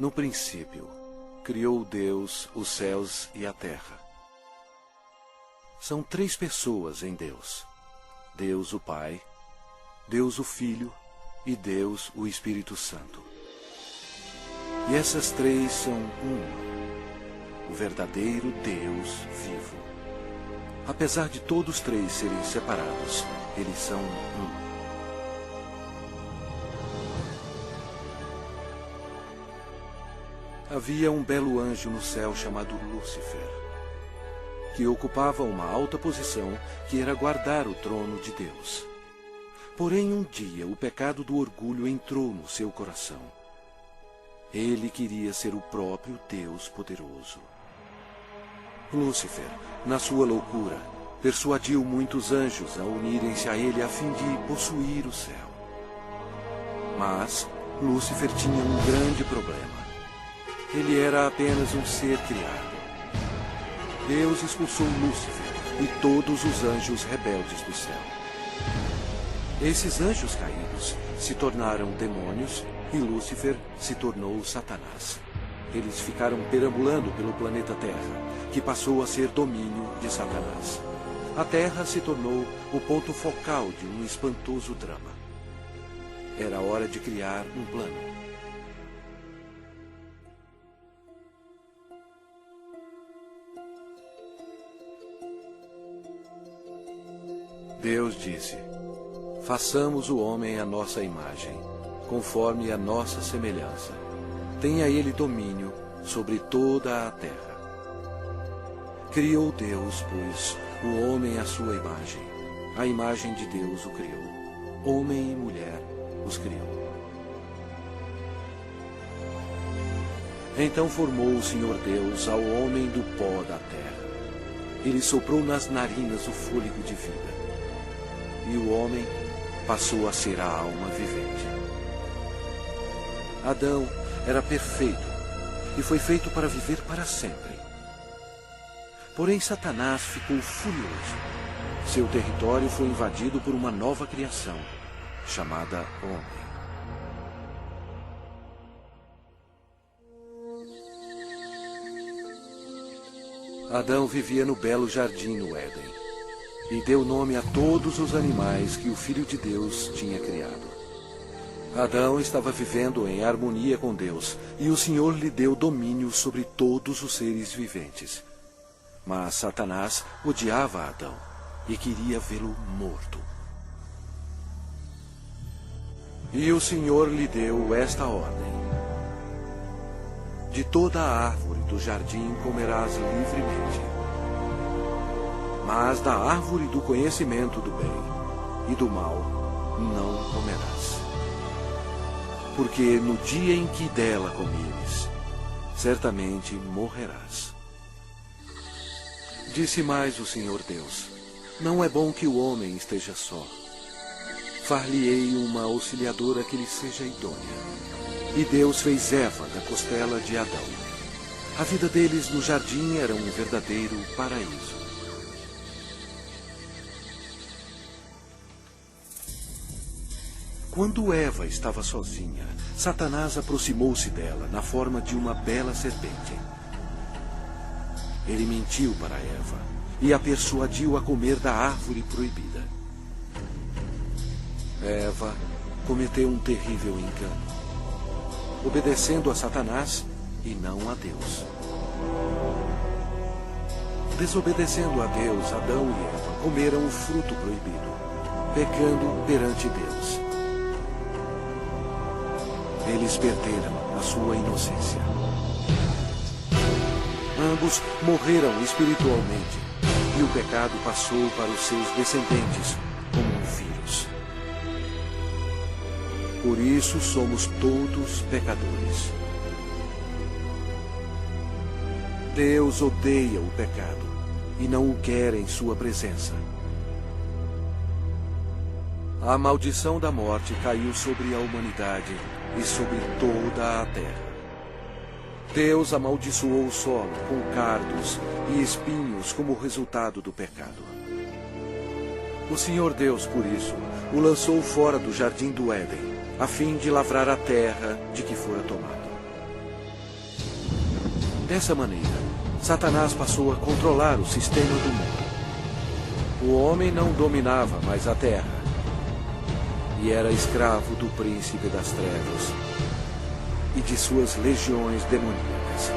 No princípio, criou Deus os céus e a terra. São três pessoas em Deus: Deus o Pai, Deus o Filho e Deus o Espírito Santo. E essas três são uma, o verdadeiro Deus vivo. Apesar de todos três serem separados, eles são um. Havia um belo anjo no céu chamado Lúcifer, que ocupava uma alta posição que era guardar o trono de Deus. Porém, um dia o pecado do orgulho entrou no seu coração. Ele queria ser o próprio Deus poderoso. Lúcifer, na sua loucura, persuadiu muitos anjos a unirem-se a ele a fim de possuir o céu. Mas Lúcifer tinha um grande problema. Ele era apenas um ser criado. Deus expulsou Lúcifer e todos os anjos rebeldes do céu. Esses anjos caídos se tornaram demônios e Lúcifer se tornou Satanás. Eles ficaram perambulando pelo planeta Terra, que passou a ser domínio de Satanás. A Terra se tornou o ponto focal de um espantoso drama. Era hora de criar um plano. Deus disse: façamos o homem à nossa imagem, conforme a nossa semelhança. Tenha ele domínio sobre toda a terra. Criou Deus, pois, o homem à sua imagem. A imagem de Deus o criou. Homem e mulher os criou. Então formou o Senhor Deus ao homem do pó da terra. Ele soprou nas narinas o fôlego de vida. E o homem passou a ser a alma vivente. Adão era perfeito e foi feito para viver para sempre. Porém, Satanás ficou furioso. Seu território foi invadido por uma nova criação, chamada homem. Adão vivia no belo jardim no Éden e deu nome a todos os animais que o Filho de Deus tinha criado. Adão estava vivendo em harmonia com Deus, e o Senhor lhe deu domínio sobre todos os seres viventes. Mas Satanás odiava Adão e queria vê-lo morto. E o Senhor lhe deu esta ordem: de toda a árvore do jardim comerás livremente, mas da árvore do conhecimento do bem e do mal não comerás. Porque no dia em que dela comeres, certamente morrerás. Disse mais o Senhor Deus: não é bom que o homem esteja só. Far-lhe-ei uma auxiliadora que lhe seja idônea. E Deus fez Eva da costela de Adão. A vida deles no jardim era um verdadeiro paraíso. Quando Eva estava sozinha, Satanás aproximou-se dela na forma de uma bela serpente. Ele mentiu para Eva e a persuadiu a comer da árvore proibida. Eva cometeu um terrível engano, obedecendo a Satanás e não a Deus. Desobedecendo a Deus, Adão e Eva comeram o fruto proibido, pecando perante Deus. Eles perderam a sua inocência. Ambos morreram espiritualmente, e o pecado passou para os seus descendentes como um vírus. Por isso somos todos pecadores. Deus odeia o pecado e não o quer em sua presença. A maldição da morte caiu sobre a humanidade e sobre toda a terra. Deus amaldiçoou o solo com cardos e espinhos como resultado do pecado. O Senhor Deus, por isso, o lançou fora do jardim do Éden, a fim de lavrar a terra de que fora tomado. Dessa maneira, Satanás passou a controlar o sistema do mundo. O homem não dominava mais a terra e era escravo do príncipe das trevas e de suas legiões demoníacas.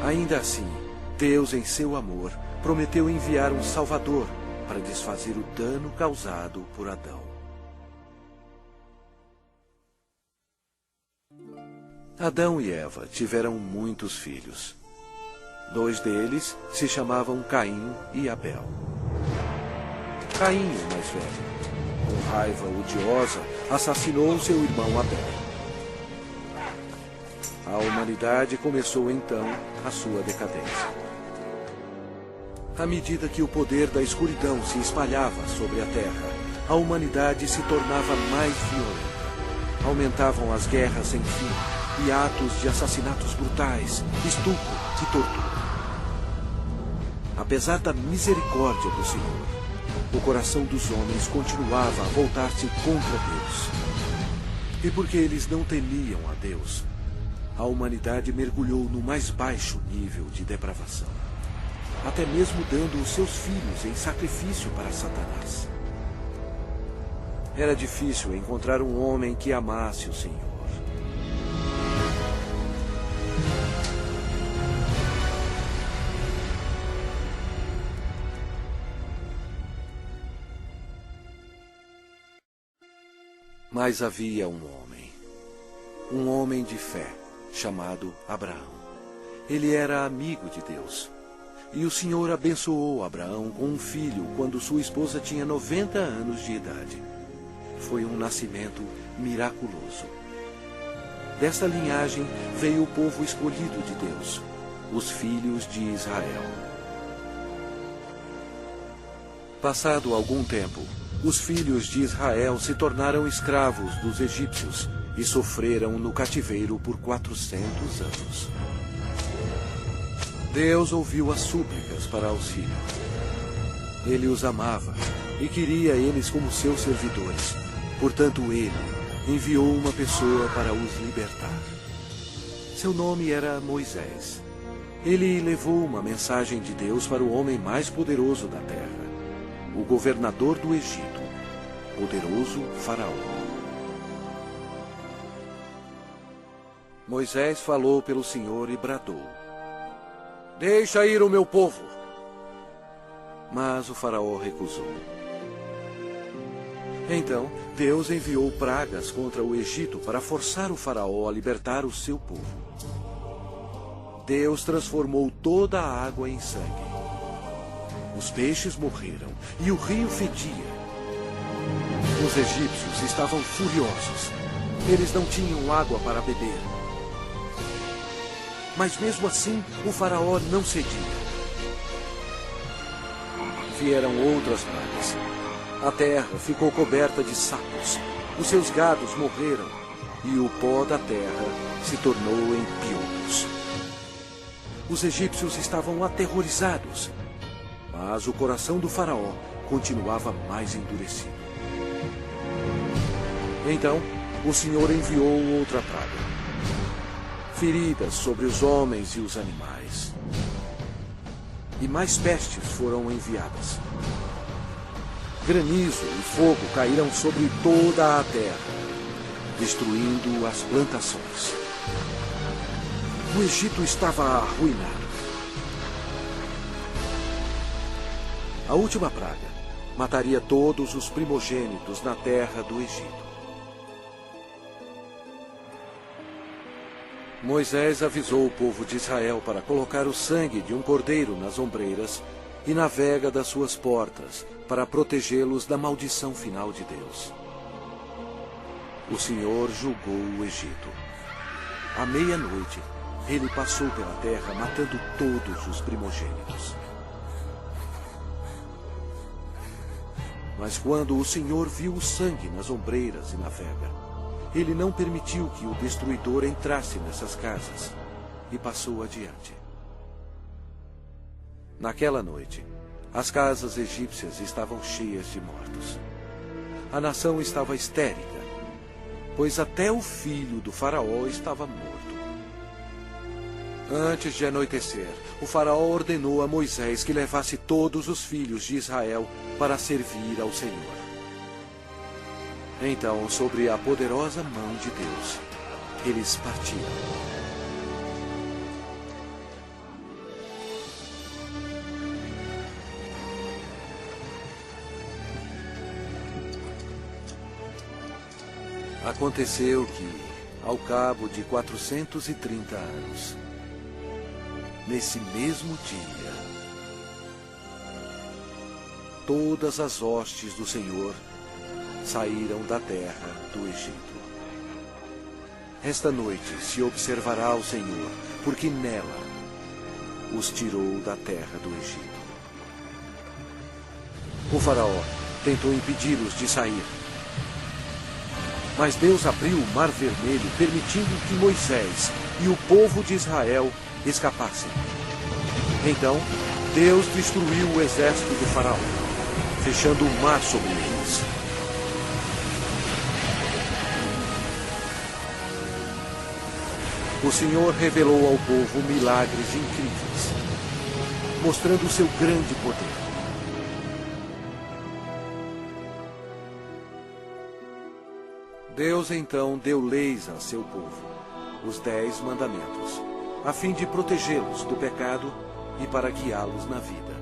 Ainda assim, Deus, em seu amor, prometeu enviar um Salvador para desfazer o dano causado por Adão. Adão e Eva tiveram muitos filhos. 2 deles se chamavam Caim e Abel. Caim, o mais velho, com raiva odiosa, assassinou seu irmão Abel. A humanidade começou então a sua decadência. À medida que o poder da escuridão se espalhava sobre a terra, a humanidade se tornava mais violenta. Aumentavam as guerras sem fim e atos de assassinatos brutais, estupro e tortura. Apesar da misericórdia do Senhor, o coração dos homens continuava a voltar-se contra Deus. E porque eles não temiam a Deus, a humanidade mergulhou no mais baixo nível de depravação, até mesmo dando os seus filhos em sacrifício para Satanás. Era difícil encontrar um homem que amasse o Senhor. Mas havia um homem de fé, chamado Abraão. Ele era amigo de Deus. E o Senhor abençoou Abraão com um filho quando sua esposa tinha 90 anos de idade. Foi um nascimento miraculoso. Desta linhagem veio o povo escolhido de Deus, os filhos de Israel. Passado algum tempo, os filhos de Israel se tornaram escravos dos egípcios e sofreram no cativeiro por 400 anos. Deus ouviu as súplicas para auxílio. Ele os amava e queria eles como seus servidores. Portanto, ele enviou uma pessoa para os libertar. Seu nome era Moisés. Ele levou uma mensagem de Deus para o homem mais poderoso da terra, o governador do Egito, poderoso Faraó. Moisés falou pelo Senhor e bradou: "Deixa ir o meu povo." Mas o Faraó recusou. Então, Deus enviou pragas contra o Egito para forçar o Faraó a libertar o seu povo. Deus transformou toda a água em sangue. Os peixes morreram e o rio fedia. Os egípcios estavam furiosos. Eles não tinham água para beber. Mas mesmo assim, o Faraó não cedia. Vieram outras pragas. A terra ficou coberta de sapos. Os seus gados morreram e o pó da terra se tornou em piolhos. Os egípcios estavam aterrorizados, mas o coração do Faraó continuava mais endurecido. Então, o Senhor enviou outra praga: feridas sobre os homens e os animais. E mais pestes foram enviadas. Granizo e fogo caíram sobre toda a terra, destruindo as plantações. O Egito estava arruinado. A última praga mataria todos os primogênitos na terra do Egito. Moisés avisou o povo de Israel para colocar o sangue de um cordeiro nas ombreiras e na vega das suas portas, para protegê-los da maldição final de Deus. O Senhor julgou o Egito. À meia-noite, ele passou pela terra matando todos os primogênitos. Mas quando o Senhor viu o sangue nas ombreiras e na vega, ele não permitiu que o destruidor entrasse nessas casas e passou adiante. Naquela noite, as casas egípcias estavam cheias de mortos. A nação estava histérica, pois até o filho do Faraó estava morto. Antes de anoitecer, o faraó ordenou a Moisés que levasse todos os filhos de Israel para servir ao Senhor. Então, sobre a poderosa mão de Deus, eles partiram. Aconteceu que, ao cabo de 430 anos, nesse mesmo dia, todas as hostes do Senhor saíram da terra do Egito. Esta noite se observará o Senhor, porque nela os tirou da terra do Egito. O faraó tentou impedi-los de sair, mas Deus abriu o Mar Vermelho, permitindo que Moisés e o povo de Israel escapassem. Então, Deus destruiu o exército do faraó, fechando o mar sobre eles. O Senhor revelou ao povo milagres incríveis, mostrando o seu grande poder. Deus então deu leis a seu povo, os 10 mandamentos, a fim de protegê-los do pecado e para guiá-los na vida.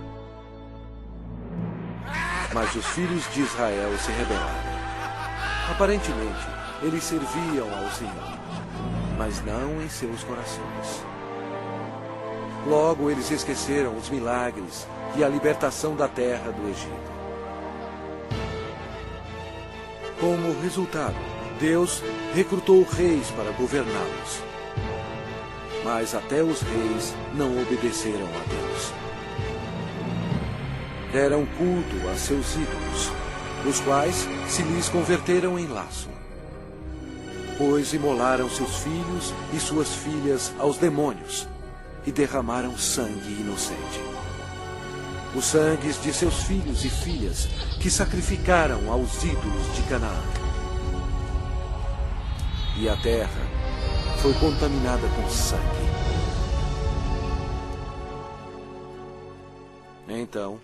Mas os filhos de Israel se rebelaram. Aparentemente, eles serviam ao Senhor, mas não em seus corações. Logo, eles esqueceram os milagres e a libertação da terra do Egito. Como resultado, Deus recrutou reis para governá-los. Mas até os reis não obedeceram a Deus. Deram culto a seus ídolos, os quais se lhes converteram em laço. Pois imolaram seus filhos e suas filhas aos demônios e derramaram sangue inocente. Os sangues de seus filhos e filhas que sacrificaram aos ídolos de Canaã. E a terra foi contaminada com sangue. Então,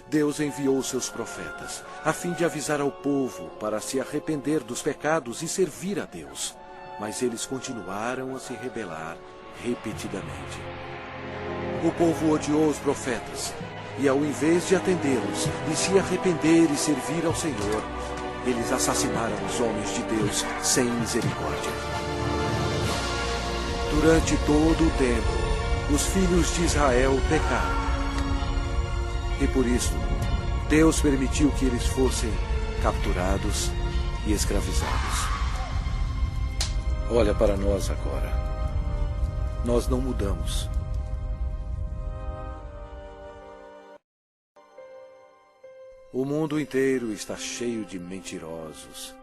Deus enviou seus profetas, a fim de avisar ao povo para se arrepender dos pecados e servir a Deus. Mas eles continuaram a se rebelar repetidamente. O povo odiou os profetas, e ao invés de atendê-los e se arrepender e servir ao Senhor, eles assassinaram os homens de Deus sem misericórdia. Durante todo o tempo, os filhos de Israel pecaram. E por isso, Deus permitiu que eles fossem capturados e escravizados. Olha para nós agora. Nós não mudamos. O mundo inteiro está cheio de mentirosos,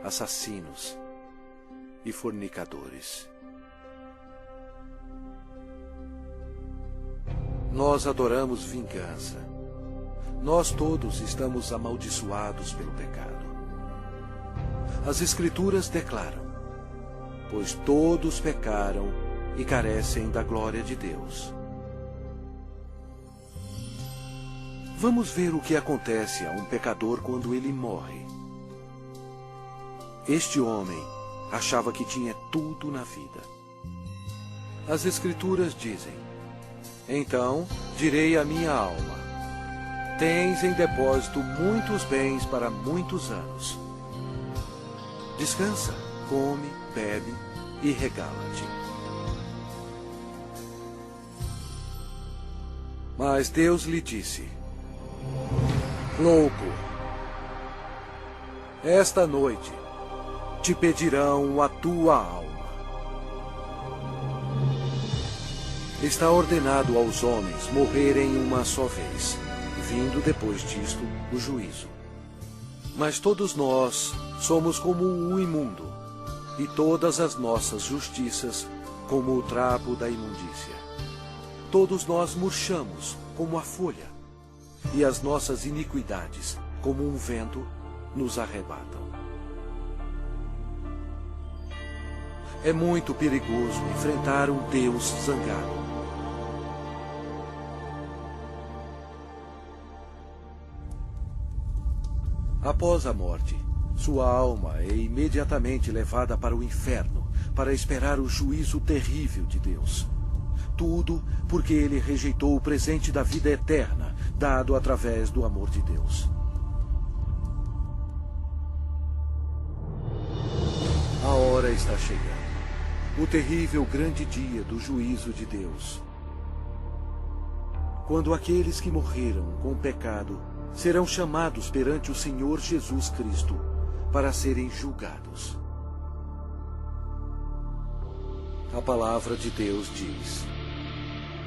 assassinos e fornicadores. Nós adoramos vingança. Nós todos estamos amaldiçoados pelo pecado. As Escrituras declaram: pois todos pecaram e carecem da glória de Deus. Vamos ver o que acontece a um pecador quando ele morre. Este homem achava que tinha tudo na vida. As Escrituras dizem: então direi à minha alma: tens em depósito muitos bens para muitos anos. Descansa, come, bebe e regala-te. Mas Deus lhe disse: louco, esta noite te pedirão a tua alma. Está ordenado aos homens morrerem uma só vez, vindo depois disto o juízo. Mas todos nós somos como o imundo, e todas as nossas justiças como o trapo da imundícia. Todos nós murchamos como a folha, e as nossas iniquidades, como um vento, nos arrebatam. É muito perigoso enfrentar um Deus zangado. Após a morte, sua alma é imediatamente levada para o inferno para esperar o juízo terrível de Deus. Tudo porque ele rejeitou o presente da vida eterna, dado através do amor de Deus. A hora está chegando. O terrível grande dia do juízo de Deus. Quando aqueles que morreram com o pecado serão chamados perante o Senhor Jesus Cristo para serem julgados. A palavra de Deus diz: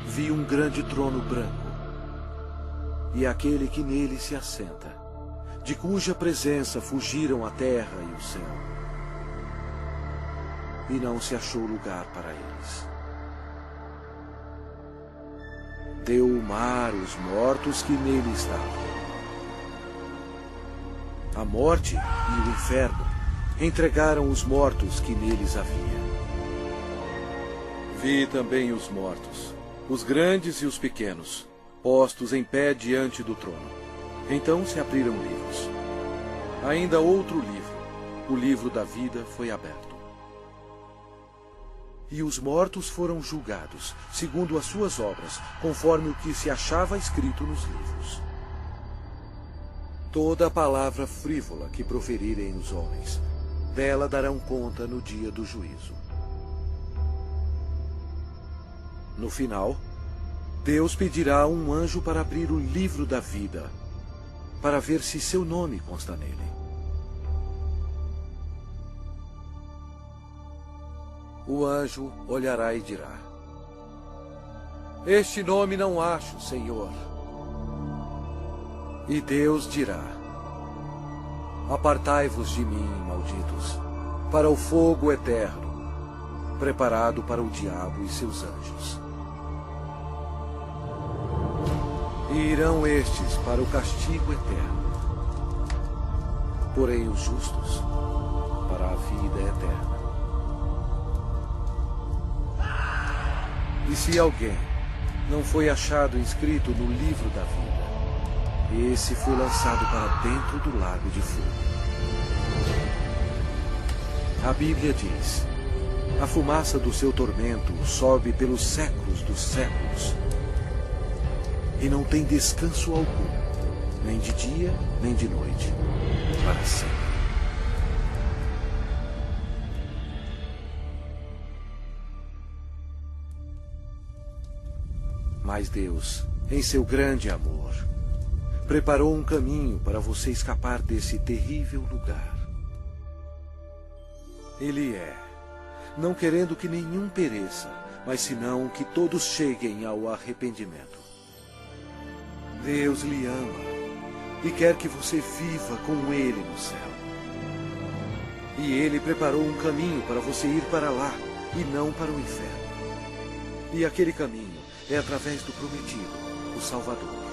vi um grande trono branco, e aquele que nele se assenta, de cuja presença fugiram a terra e o céu. E não se achou lugar para eles. Deu o mar os mortos que nele estavam. A morte e o inferno entregaram os mortos que neles havia. Vi também os mortos, os grandes e os pequenos, postos em pé diante do trono. Então se abriram livros. Ainda outro livro, o livro da vida, foi aberto. E os mortos foram julgados, segundo as suas obras, conforme o que se achava escrito nos livros. Toda palavra frívola que proferirem os homens, dela darão conta no dia do juízo. No final, Deus pedirá a um anjo para abrir o livro da vida, para ver se seu nome consta nele. O anjo olhará e dirá: este nome não acho, Senhor. E Deus dirá: apartai-vos de mim, malditos, para o fogo eterno, preparado para o diabo e seus anjos. E irão estes para o castigo eterno, porém os justos para a vida eterna. E se alguém não foi achado inscrito no livro da vida, esse foi lançado para dentro do lago de fogo. A Bíblia diz: a fumaça do seu tormento sobe pelos séculos dos séculos, e não tem descanso algum, nem de dia, nem de noite, para sempre. Mas Deus, em seu grande amor, preparou um caminho para você escapar desse terrível lugar. Ele não querendo que nenhum pereça, mas senão que todos cheguem ao arrependimento. Deus lhe ama e quer que você viva com Ele no céu. E Ele preparou um caminho para você ir para lá e não para o inferno. E aquele caminho é através do prometido, o Salvador.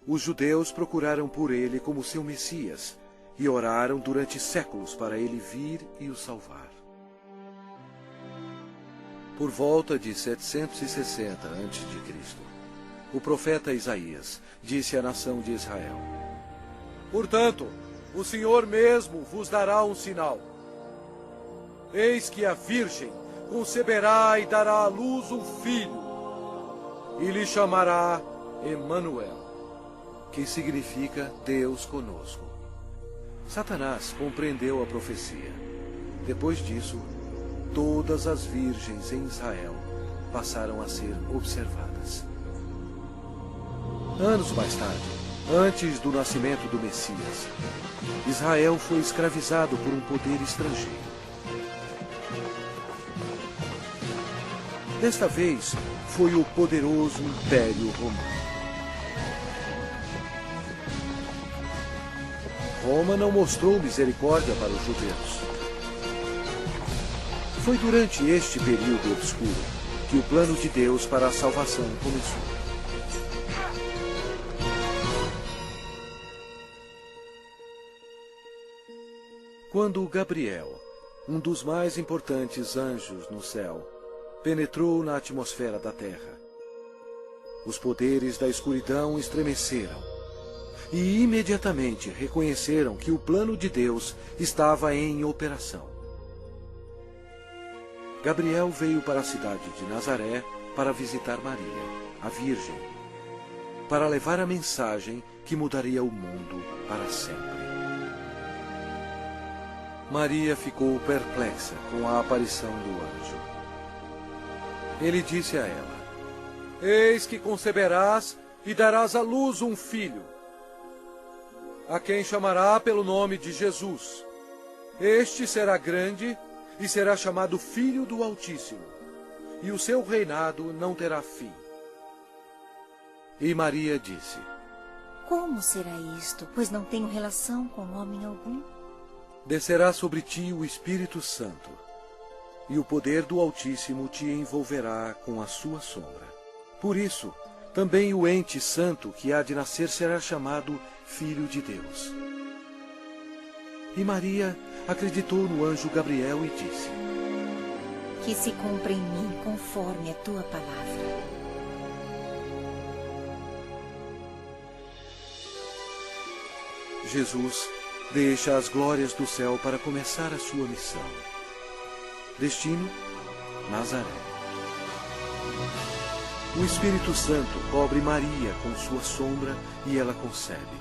Os judeus procuraram por ele como seu Messias e oraram durante séculos para ele vir e o salvar. Por volta de 760 a.C., o profeta Isaías disse à nação de Israel: portanto, o Senhor mesmo vos dará um sinal. Eis que a Virgem conceberá e dará à luz um filho, e lhe chamará Emanuel, que significa Deus conosco. Satanás compreendeu a profecia. Depois disso, todas as virgens em Israel passaram a ser observadas. Anos mais tarde, antes do nascimento do Messias, Israel foi escravizado por um poder estrangeiro. Desta vez, foi o poderoso Império Romano. Roma não mostrou misericórdia para os judeus. Foi durante este período obscuro que o plano de Deus para a salvação começou. Quando Gabriel, um dos mais importantes anjos no céu, penetrou na atmosfera da terra, os poderes da escuridão estremeceram e imediatamente reconheceram que o plano de Deus estava em operação. Gabriel veio para a cidade de Nazaré para visitar Maria, a Virgem, para levar a mensagem que mudaria o mundo para sempre. Maria ficou perplexa com a aparição do anjo. Ele disse a ela: Eis que conceberás e darás à luz um filho, a quem chamará pelo nome de Jesus. Este será grande e será chamado Filho do Altíssimo, e o seu reinado não terá fim. E Maria disse: Como será isto, pois não tenho relação com homem algum? Descerá sobre ti o Espírito Santo, e o poder do Altíssimo te envolverá com a sua sombra. Por isso, também o ente santo que há de nascer será chamado Filho de Deus. E Maria acreditou no anjo Gabriel e disse: Que se cumpra em mim conforme a tua palavra. Jesus deixa as glórias do céu para começar a sua missão. Destino: Nazaré. O Espírito Santo cobre Maria com sua sombra e ela concebe.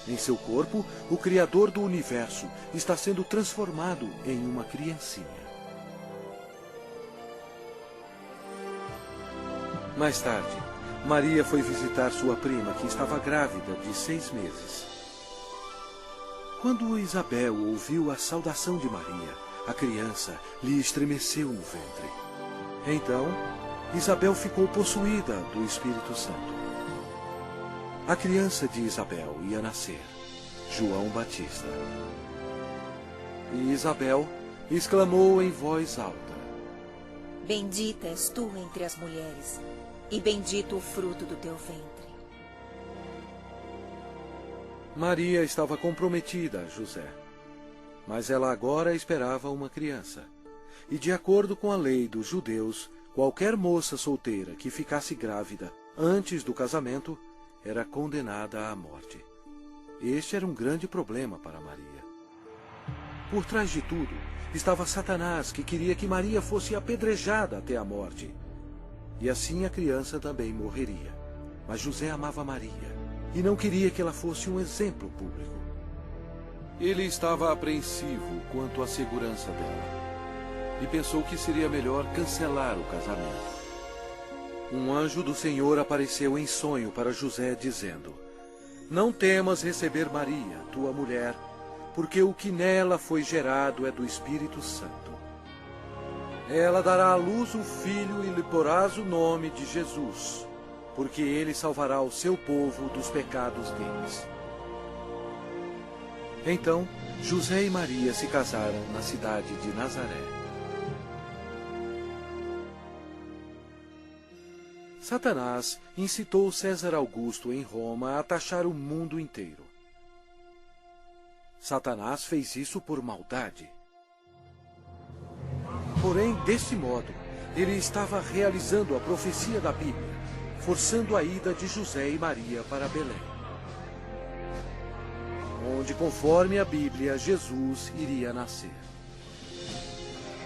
Em seu corpo, o Criador do universo está sendo transformado em uma criancinha. Mais tarde, Maria foi visitar sua prima, que estava grávida de 6 meses. Quando Isabel ouviu a saudação de Maria, a criança lhe estremeceu no ventre. Então, Isabel ficou possuída do Espírito Santo. A criança de Isabel ia nascer, João Batista. E Isabel exclamou em voz alta: Bendita és tu entre as mulheres, e bendito o fruto do teu ventre. Maria estava comprometida a José, mas ela agora esperava uma criança. E de acordo com a lei dos judeus, qualquer moça solteira que ficasse grávida antes do casamento era condenada à morte. Este era um grande problema para Maria. Por trás de tudo estava Satanás, que queria que Maria fosse apedrejada até a morte. E assim a criança também morreria. Mas José amava Maria e não queria que ela fosse um exemplo público. Ele estava apreensivo quanto à segurança dela e pensou que seria melhor cancelar o casamento. Um anjo do Senhor apareceu em sonho para José, dizendo: Não temas receber Maria, tua mulher, porque o que nela foi gerado é do Espírito Santo. Ela dará à luz um filho e lhe porás o nome de Jesus, porque ele salvará o seu povo dos pecados deles. Então, José e Maria se casaram na cidade de Nazaré. Satanás incitou César Augusto em Roma a taxar o mundo inteiro. Satanás fez isso por maldade. Porém, desse modo, ele estava realizando a profecia da Bíblia, forçando a ida de José e Maria para Belém, onde, conforme a Bíblia, Jesus iria nascer.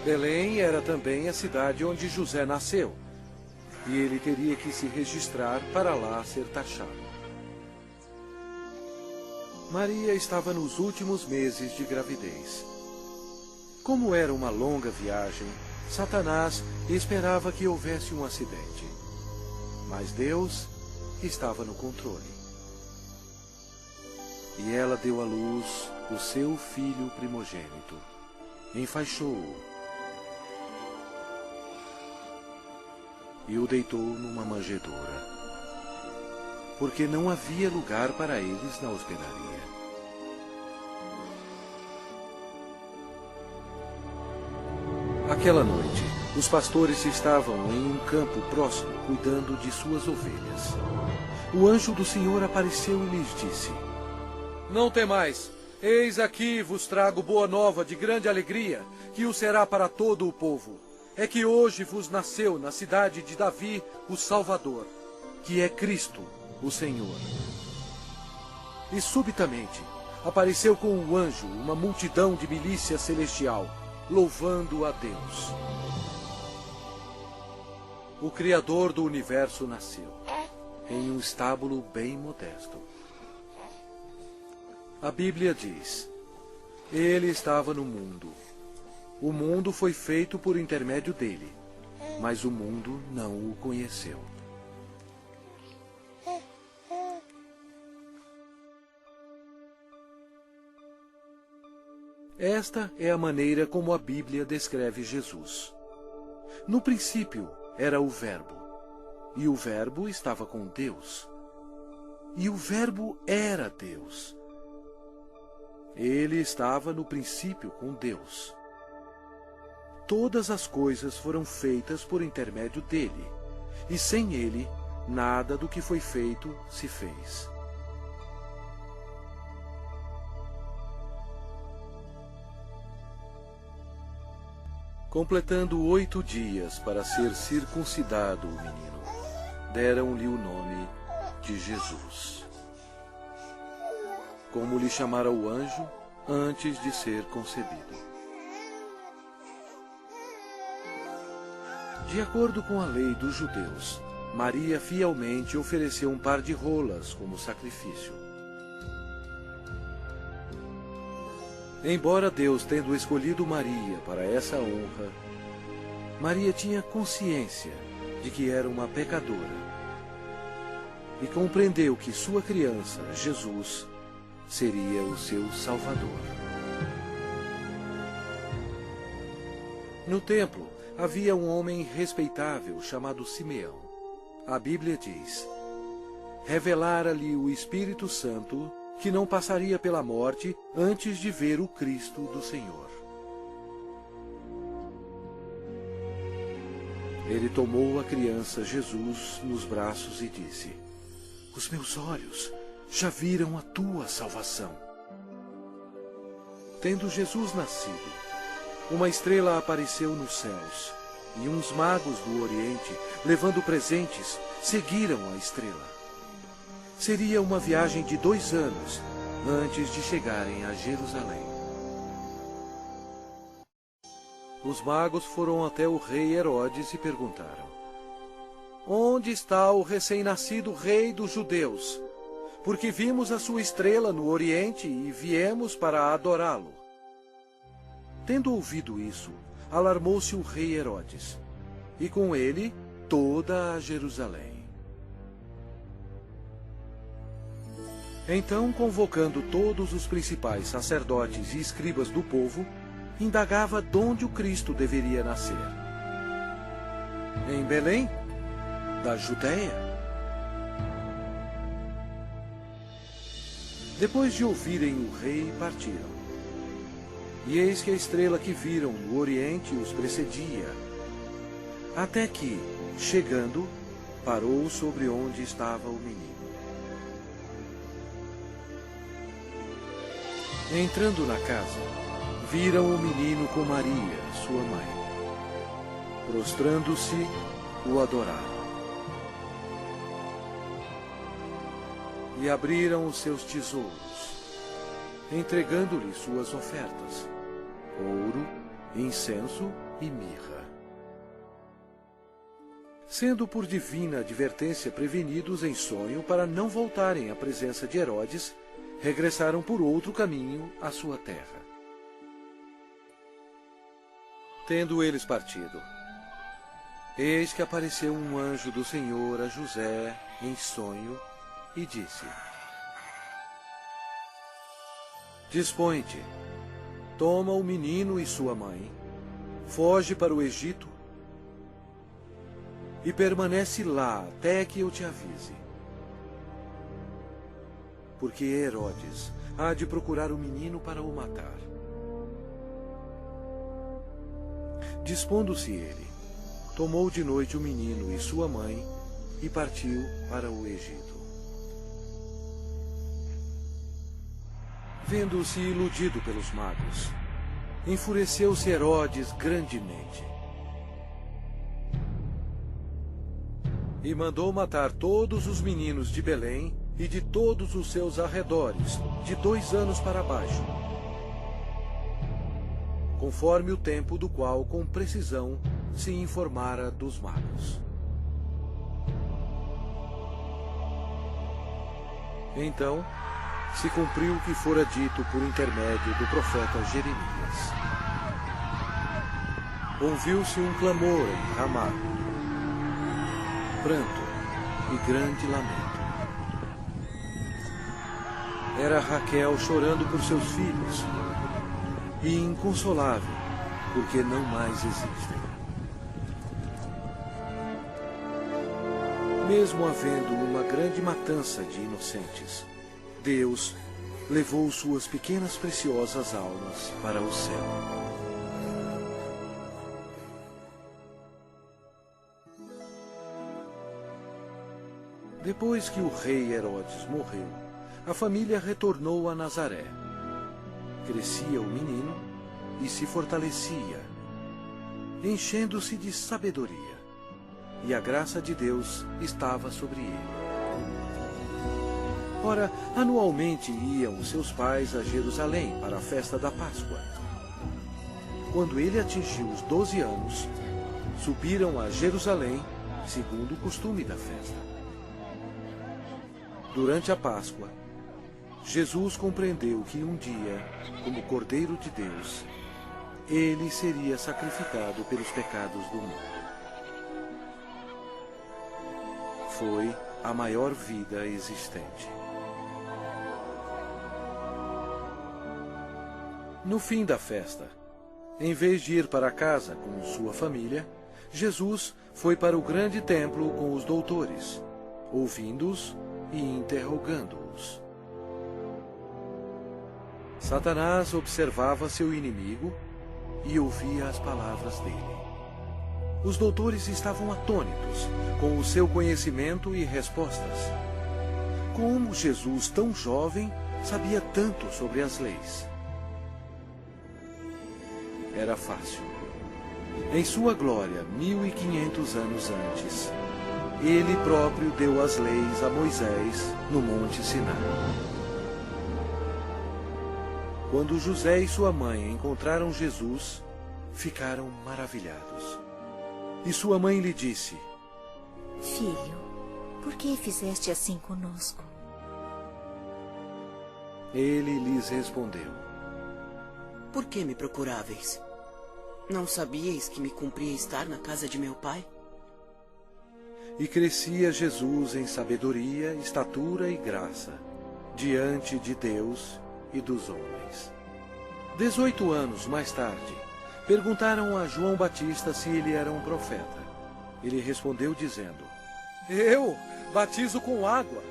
Belém era também a cidade onde José nasceu, e ele teria que se registrar para lá ser taxado. Maria estava nos últimos meses de gravidez. Como era uma longa viagem, Satanás esperava que houvesse um acidente. Mas Deus estava no controle. E ela deu à luz o seu filho primogênito. Enfaixou-o e o deitou numa manjedoura, porque não havia lugar para eles na hospedaria. Aquela noite, os pastores estavam em um campo próximo, cuidando de suas ovelhas. O anjo do Senhor apareceu e lhes disse: Não temais, Eis aqui vos trago boa nova de grande alegria, que o será para todo o povo. É que hoje vos nasceu na cidade de Davi o Salvador, que é Cristo, o Senhor. E subitamente apareceu com um anjo uma multidão de milícia celestial, louvando a Deus. O Criador do universo nasceu, em um estábulo bem modesto. A Bíblia diz: Ele estava no mundo. O mundo foi feito por intermédio dele, mas o mundo não o conheceu. Esta é a maneira como a Bíblia descreve Jesus. No princípio era o Verbo, e o Verbo estava com Deus, e o Verbo era Deus. Ele estava no princípio com Deus. Todas as coisas foram feitas por intermédio dele, e sem ele, nada do que foi feito se fez. Completando 8 dias para ser circuncidado o menino, deram-lhe o nome de Jesus, como lhe chamara o anjo antes de ser concebido. De acordo com a lei dos judeus, Maria fielmente ofereceu um par de rolas como sacrifício. Embora Deus tendo escolhido Maria para essa honra, Maria tinha consciência de que era uma pecadora e compreendeu que sua criança, Jesus, seria o seu Salvador. No templo havia um homem respeitável chamado Simeão. A Bíblia diz: revelara-lhe o Espírito Santo que não passaria pela morte antes de ver o Cristo do Senhor. Ele tomou a criança Jesus nos braços e disse: os meus olhos já viram a tua salvação. Tendo Jesus nascido, uma estrela apareceu nos céus, e uns magos do Oriente, levando presentes, seguiram a estrela. Seria uma viagem de 2 anos antes de chegarem a Jerusalém. Os magos foram até o rei Herodes e perguntaram: onde está o recém-nascido rei dos judeus? Porque vimos a sua estrela no Oriente e viemos para adorá-lo. Tendo ouvido isso, alarmou-se o rei Herodes, e com ele toda a Jerusalém. Então, convocando todos os principais sacerdotes e escribas do povo, indagava donde o Cristo deveria nascer. Em Belém, da Judéia. Depois de ouvirem o rei, partiram. E eis que a estrela que viram no Oriente os precedia, até que, chegando, parou sobre onde estava o menino. Entrando na casa, viram o menino com Maria, sua mãe. Prostrando-se, o adoraram. E abriram os seus tesouros, entregando-lhe suas ofertas: ouro, incenso e mirra. Sendo por divina advertência prevenidos em sonho para não voltarem à presença de Herodes, regressaram por outro caminho à sua terra. Tendo eles partido, eis que apareceu um anjo do Senhor a José em sonho e disse: dispõe-te, toma o menino e sua mãe, foge para o Egito e permanece lá até que eu te avise. Porque Herodes há de procurar o menino para o matar. Dispondo-se ele, tomou de noite o menino e sua mãe e partiu para o Egito. Vendo-se iludido pelos magos, enfureceu-se Herodes grandemente e mandou matar todos os meninos de Belém e de todos os seus arredores, de 2 anos para baixo, conforme o tempo do qual com precisão se informara dos magos. Então se cumpriu o que fora dito por intermédio do profeta Jeremias. Ouviu-se um clamor em Ramá, pranto e grande lamento. Era Raquel chorando por seus filhos, e inconsolável, porque não mais existem. Mesmo havendo uma grande matança de inocentes, Deus levou suas pequenas preciosas almas para o céu. Depois que o rei Herodes morreu, a família retornou a Nazaré. Crescia o menino e se fortalecia, enchendo-se de sabedoria, e a graça de Deus estava sobre ele. Ora, anualmente iam seus pais a Jerusalém para a festa da Páscoa. Quando ele atingiu os 12 anos, subiram a Jerusalém, segundo o costume da festa. Durante a Páscoa, Jesus compreendeu que um dia, como Cordeiro de Deus, ele seria sacrificado pelos pecados do mundo. Foi a maior vida existente. No fim da festa, em vez de ir para casa com sua família, Jesus foi para o grande templo com os doutores, ouvindo-os e interrogando-os. Satanás observava seu inimigo e ouvia as palavras dele. Os doutores estavam atônitos com o seu conhecimento e respostas. Como Jesus, tão jovem, sabia tanto sobre as leis? Era fácil. Em sua glória, 1500 anos antes, ele próprio deu as leis a Moisés no Monte Sinai. Quando José e sua mãe encontraram Jesus, ficaram maravilhados. E sua mãe lhe disse: Filho, por que fizeste assim conosco? Ele lhes respondeu: Por que me procuráveis? Não sabíeis que me cumpria estar na casa de meu pai? E crescia Jesus em sabedoria, estatura e graça, diante de Deus e dos homens. 18 anos mais tarde, perguntaram a João Batista se ele era um profeta. Ele respondeu dizendo: Eu batizo com água,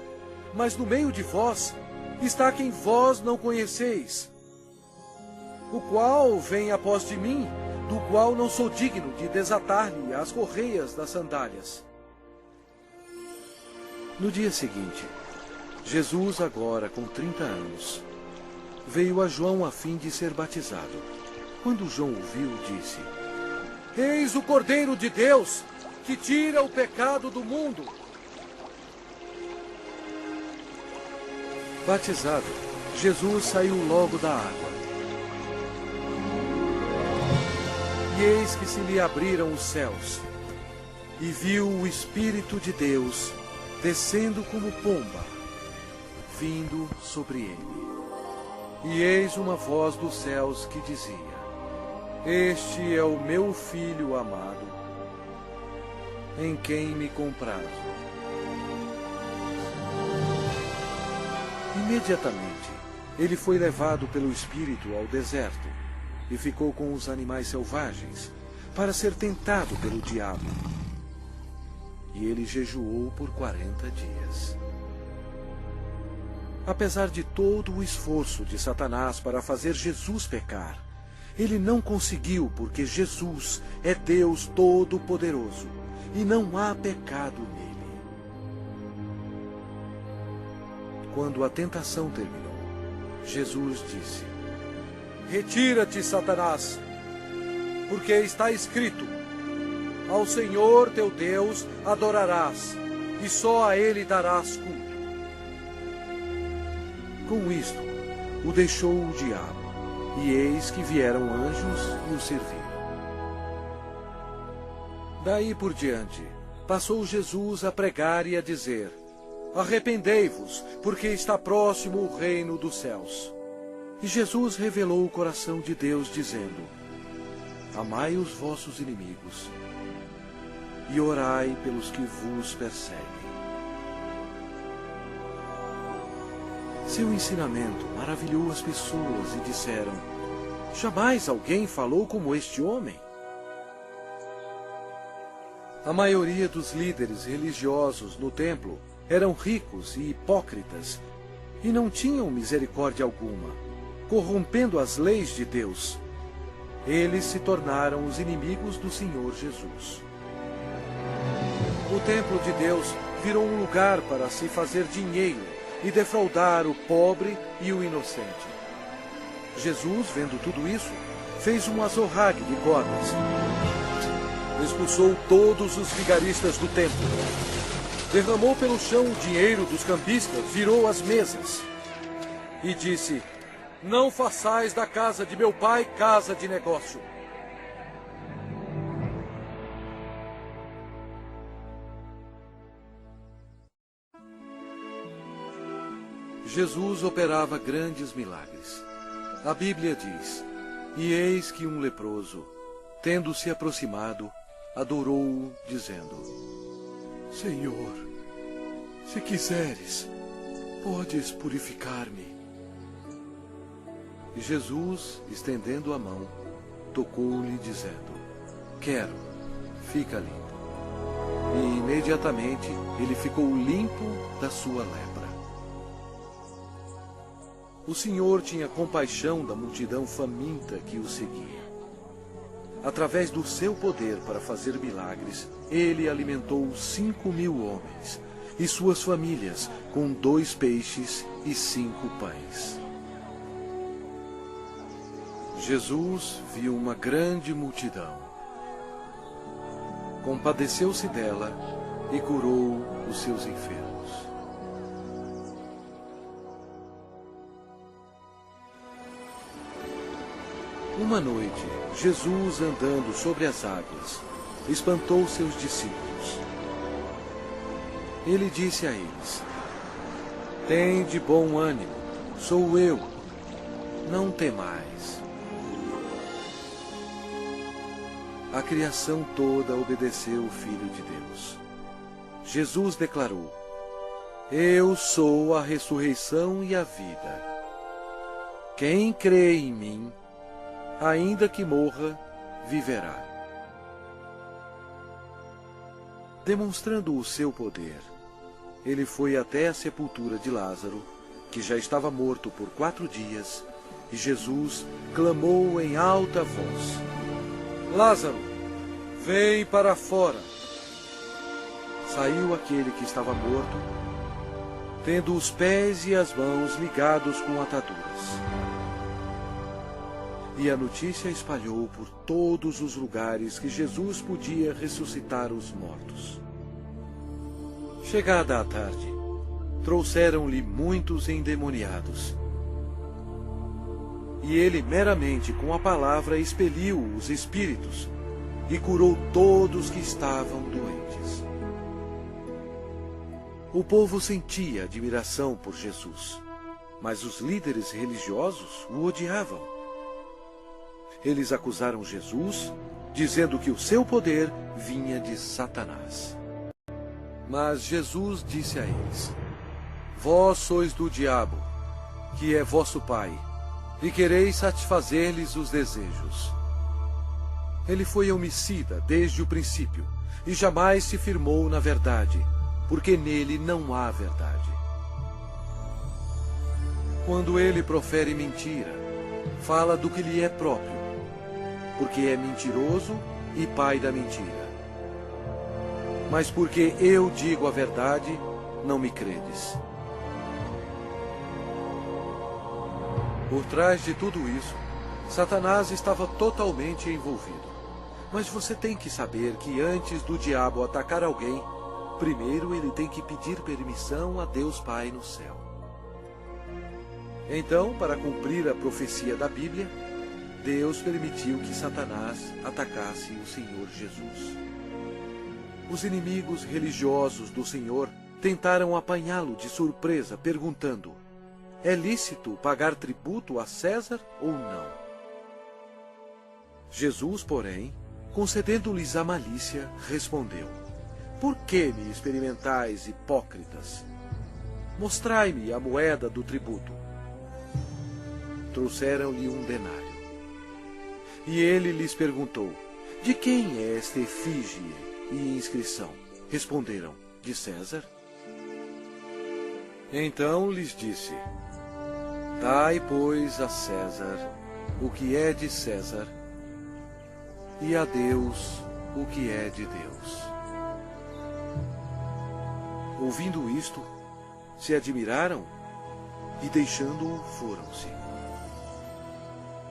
mas no meio de vós está quem vós não conheceis, o qual vem após de mim, do qual não sou digno de desatar-lhe as correias das sandálias. No dia seguinte, Jesus, agora com 30 anos, veio a João a fim de ser batizado. Quando João o viu, disse: Eis o Cordeiro de Deus, que tira o pecado do mundo. Batizado, Jesus saiu logo da água. E eis que se lhe abriram os céus, e viu o Espírito de Deus descendo como pomba, vindo sobre ele. E eis uma voz dos céus que dizia: Este é o meu Filho amado, em quem me comprazo. Imediatamente, ele foi levado pelo Espírito ao deserto e ficou com os animais selvagens para ser tentado pelo diabo. E ele jejuou por 40 dias. Apesar de todo o esforço de Satanás para fazer Jesus pecar, ele não conseguiu, porque Jesus é Deus Todo-Poderoso e não há pecado nele. Quando a tentação terminou, Jesus disse: Retira-te, Satanás, porque está escrito: Ao Senhor teu Deus adorarás, e só a Ele darás culto. Com isto, o deixou o diabo, e eis que vieram anjos e o serviram. Daí por diante, passou Jesus a pregar e a dizer: Arrependei-vos, porque está próximo o reino dos céus. E Jesus revelou o coração de Deus, dizendo: Amai os vossos inimigos, e orai pelos que vos perseguem. Seu ensinamento maravilhou as pessoas e disseram: Jamais alguém falou como este homem. A maioria dos líderes religiosos no templo eram ricos e hipócritas e não tinham misericórdia alguma, corrompendo as leis de Deus. Eles se tornaram os inimigos do Senhor Jesus. O templo de Deus virou um lugar para se fazer dinheiro e defraudar o pobre e o inocente. Jesus, vendo tudo isso, fez um azorrague de cordas. Expulsou todos os vigaristas do templo. Derramou pelo chão o dinheiro dos cambistas, virou as mesas. E disse: Não façais da casa de meu pai casa de negócio. Jesus operava grandes milagres. A Bíblia diz: E eis que um leproso, tendo se aproximado, adorou-o, dizendo: Senhor, se quiseres, podes purificar-me. E Jesus, estendendo a mão, tocou-lhe, dizendo: Quero, fica limpo. E imediatamente ele ficou limpo da sua lepra. O Senhor tinha compaixão da multidão faminta que o seguia. Através do seu poder para fazer milagres, ele alimentou 5.000 homens e suas famílias com 2 peixes e 5 pães. Jesus viu uma grande multidão. Compadeceu-se dela e curou os seus enfermos. Uma noite, Jesus, andando sobre as águas, espantou seus discípulos. Ele disse a eles: Tende bom ânimo, sou eu, não temais. A criação toda obedeceu o Filho de Deus. Jesus declarou: Eu sou a ressurreição e a vida. Quem crê em mim, ainda que morra, viverá. Demonstrando o seu poder, ele foi até a sepultura de Lázaro, que já estava morto por 4 dias, e Jesus clamou em alta voz: Lázaro, vem para fora. Saiu aquele que estava morto, tendo os pés e as mãos ligados com ataduras. E a notícia espalhou por todos os lugares que Jesus podia ressuscitar os mortos. Chegada a tarde, trouxeram-lhe muitos endemoniados. E ele meramente com a palavra expeliu os espíritos e curou todos que estavam doentes. O povo sentia admiração por Jesus, mas os líderes religiosos o odiavam. Eles acusaram Jesus, dizendo que o seu poder vinha de Satanás. Mas Jesus disse a eles: Vós sois do diabo, que é vosso pai, e quereis satisfazer-lhes os desejos. Ele foi homicida desde o princípio, e jamais se firmou na verdade, porque nele não há verdade. Quando ele profere mentira, fala do que lhe é próprio, porque é mentiroso e pai da mentira. Mas porque eu digo a verdade, não me credes. Por trás de tudo isso, Satanás estava totalmente envolvido. Mas você tem que saber que antes do diabo atacar alguém, primeiro ele tem que pedir permissão a Deus Pai no céu. Então, para cumprir a profecia da Bíblia, Deus permitiu que Satanás atacasse o Senhor Jesus. Os inimigos religiosos do Senhor tentaram apanhá-lo de surpresa, perguntando: é lícito pagar tributo a César ou não? Jesus, porém, concedendo-lhes a malícia, respondeu: por que me experimentais, hipócritas? Mostrai-me a moeda do tributo. Trouxeram-lhe um denário. E ele lhes perguntou: de quem é esta efígie e inscrição? Responderam: de César. Então lhes disse: dai, pois, a César o que é de César, e a Deus o que é de Deus. Ouvindo isto, se admiraram e, deixando-o, foram-se.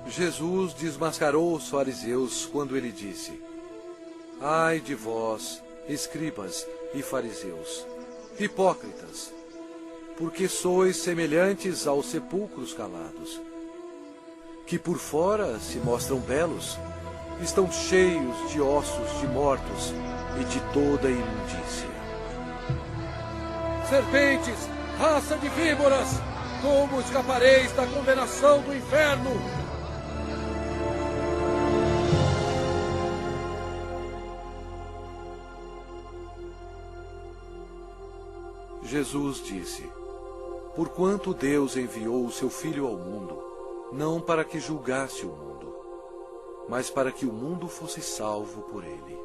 Jesus desmascarou os fariseus quando ele disse: ai de vós, escribas e fariseus, hipócritas, porque sois semelhantes aos sepulcros calados, que por fora se mostram belos, estão cheios de ossos de mortos e de toda imundícia. Serpentes, raça de víboras, como escapareis da condenação do inferno? Jesus disse: porquanto Deus enviou o seu Filho ao mundo, não para que julgasse o mundo, mas para que o mundo fosse salvo por ele.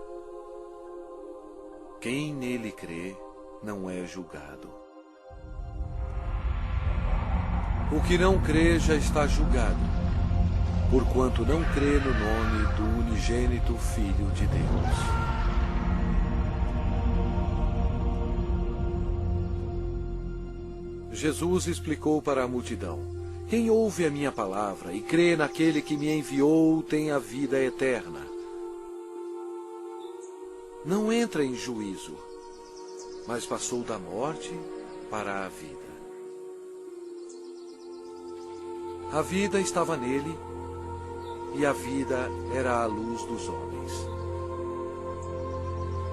Quem nele crê não é julgado. O que não crê já está julgado, porquanto não crê no nome do unigênito Filho de Deus. Jesus explicou para a multidão: quem ouve a minha palavra e crê naquele que me enviou tem a vida eterna. Não entra em juízo, mas passou da morte para a vida. A vida estava nele, e a vida era a luz dos homens.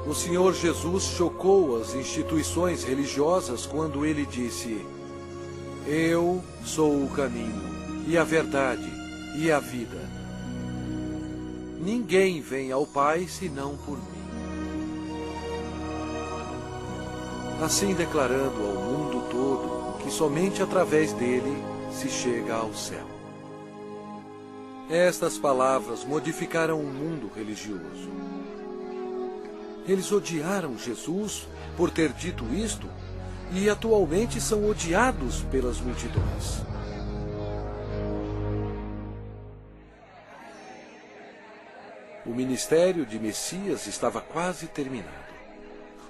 O Senhor Jesus chocou as instituições religiosas quando ele disse: eu sou o caminho, e a verdade, e a vida. Ninguém vem ao Pai senão por mim. Assim declarando ao mundo todo que somente através dele se chega ao céu. Estas palavras modificaram o mundo religioso. Eles odiaram Jesus por ter dito isto e atualmente são odiados pelas multidões. O ministério de Messias estava quase terminado.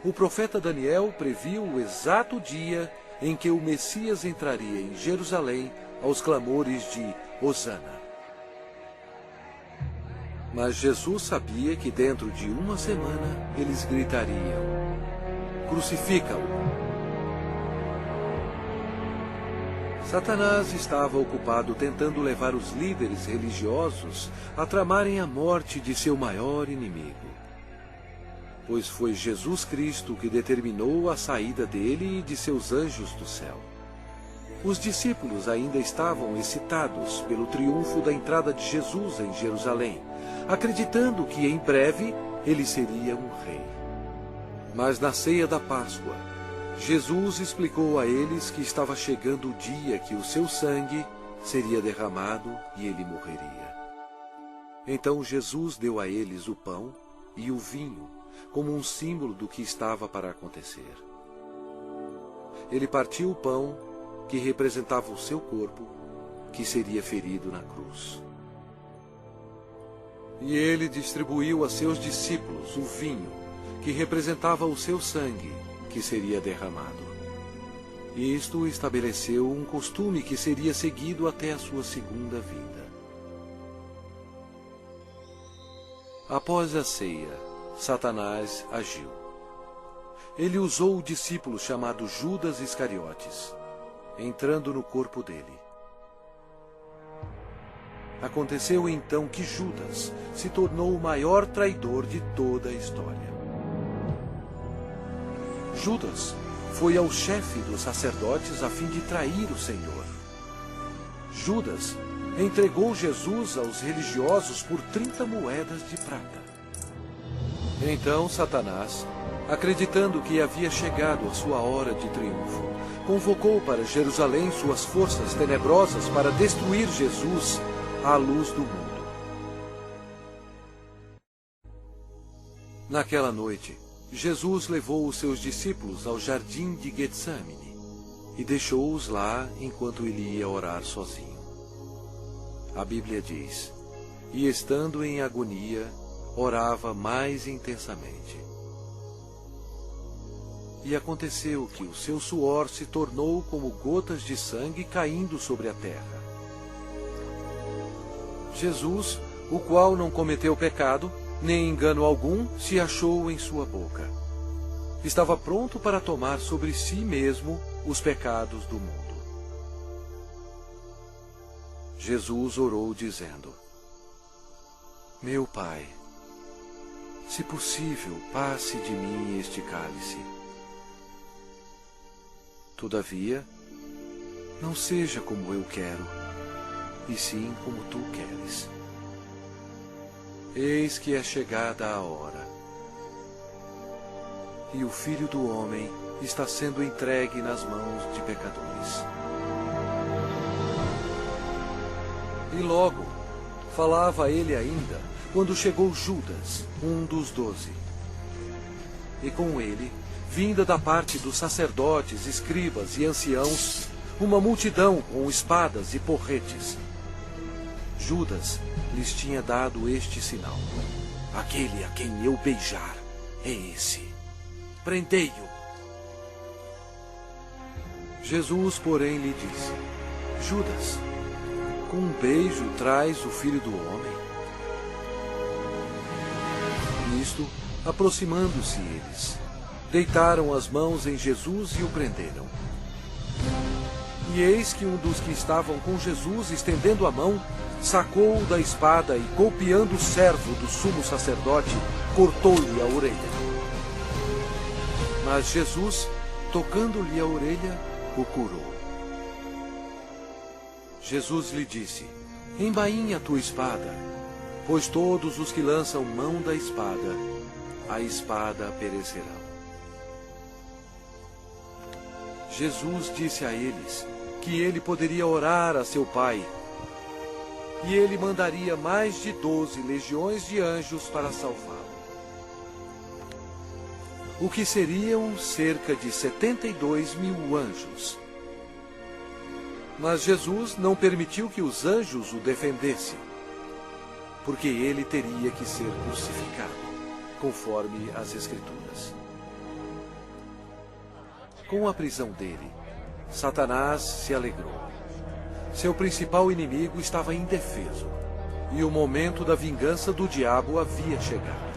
O profeta Daniel previu o exato dia em que o Messias entraria em Jerusalém aos clamores de Hosana. Mas Jesus sabia que dentro de uma semana eles gritariam: crucifica-o! Satanás estava ocupado tentando levar os líderes religiosos a tramarem a morte de seu maior inimigo. Pois foi Jesus Cristo que determinou a saída dele e de seus anjos do céu. Os discípulos ainda estavam excitados pelo triunfo da entrada de Jesus em Jerusalém, acreditando que em breve ele seria um rei. Mas na ceia da Páscoa, Jesus explicou a eles que estava chegando o dia que o seu sangue seria derramado e ele morreria. Então Jesus deu a eles o pão e o vinho, como um símbolo do que estava para acontecer. Ele partiu o pão, que representava o seu corpo, que seria ferido na cruz. E ele distribuiu a seus discípulos o vinho, que representava o seu sangue, que seria derramado. Isto estabeleceu um costume que seria seguido até a sua segunda vinda. Após a ceia, Satanás agiu. Ele usou o discípulo chamado Judas Iscariotes, entrando no corpo dele. Aconteceu então que Judas se tornou o maior traidor de toda a história. Judas foi ao chefe dos sacerdotes a fim de trair o Senhor. Judas entregou Jesus aos religiosos por 30 moedas de prata. Então Satanás, acreditando que havia chegado a sua hora de triunfo, convocou para Jerusalém suas forças tenebrosas para destruir Jesus à luz do mundo. Naquela noite, Jesus levou os seus discípulos ao jardim de Getsemane e deixou-os lá enquanto ele ia orar sozinho. A Bíblia diz: e estando em agonia, orava mais intensamente. E aconteceu que o seu suor se tornou como gotas de sangue caindo sobre a terra. Jesus, o qual não cometeu pecado, nem engano algum se achou em sua boca. Estava pronto para tomar sobre si mesmo os pecados do mundo. Jesus orou dizendo: meu Pai, se possível, passe de mim este cálice. Todavia, não seja como eu quero, e sim como tu queres. Eis que é chegada a hora, e o Filho do Homem está sendo entregue nas mãos de pecadores. E logo, falava ele ainda, quando chegou Judas, um dos 12. E com ele, vinda da parte dos sacerdotes, escribas e anciãos, uma multidão com espadas e porretes. Judas lhes tinha dado este sinal: aquele a quem eu beijar é esse. Prendei-o. Jesus, porém, lhe disse: Judas, com um beijo traz o Filho do Homem? Nisto, aproximando-se eles, deitaram as mãos em Jesus e o prenderam. E eis que um dos que estavam com Jesus, estendendo a mão, sacou-o da espada e, golpeando o servo do sumo sacerdote, cortou-lhe a orelha. Mas Jesus, tocando-lhe a orelha, o curou. Jesus lhe disse: embainha a tua espada, pois todos os que lançam mão da espada, a espada perecerão. Jesus disse a eles que ele poderia orar a seu Pai, e ele mandaria mais de 12 legiões de anjos para salvá-lo. O que seriam cerca de 72.000 anjos. Mas Jesus não permitiu que os anjos o defendessem, porque ele teria que ser crucificado, conforme as Escrituras. Com a prisão dele, Satanás se alegrou. Seu principal inimigo estava indefeso, e o momento da vingança do diabo havia chegado.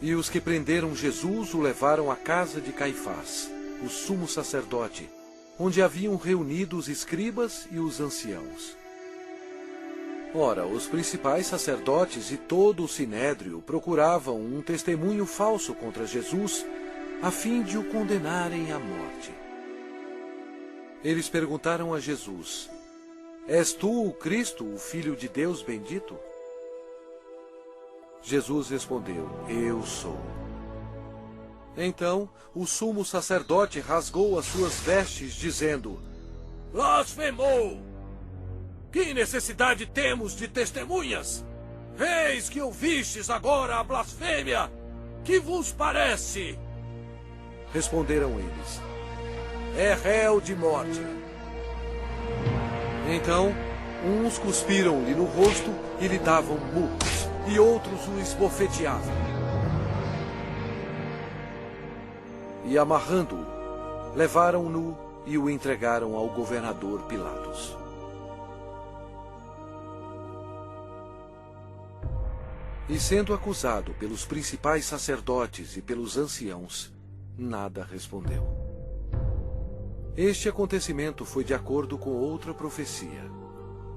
E os que prenderam Jesus o levaram à casa de Caifás, o sumo sacerdote, onde haviam reunido os escribas e os anciãos. Ora, os principais sacerdotes e todo o sinédrio procuravam um testemunho falso contra Jesus, a fim de o condenarem à morte. Eles perguntaram a Jesus: és tu o Cristo, o Filho de Deus bendito? Jesus respondeu: eu sou. Então o sumo sacerdote rasgou as suas vestes, dizendo: blasfemou! Que necessidade temos de testemunhas? Eis que ouvistes agora a blasfêmia! Que vos parece? Responderam eles: é réu de morte. Então, uns cuspiram-lhe no rosto e lhe davam murros, e outros o esbofeteavam. e, amarrando-o, levaram-no e o entregaram ao governador Pilatos. E sendo acusado pelos principais sacerdotes e pelos anciãos, nada respondeu. Este acontecimento foi de acordo com outra profecia.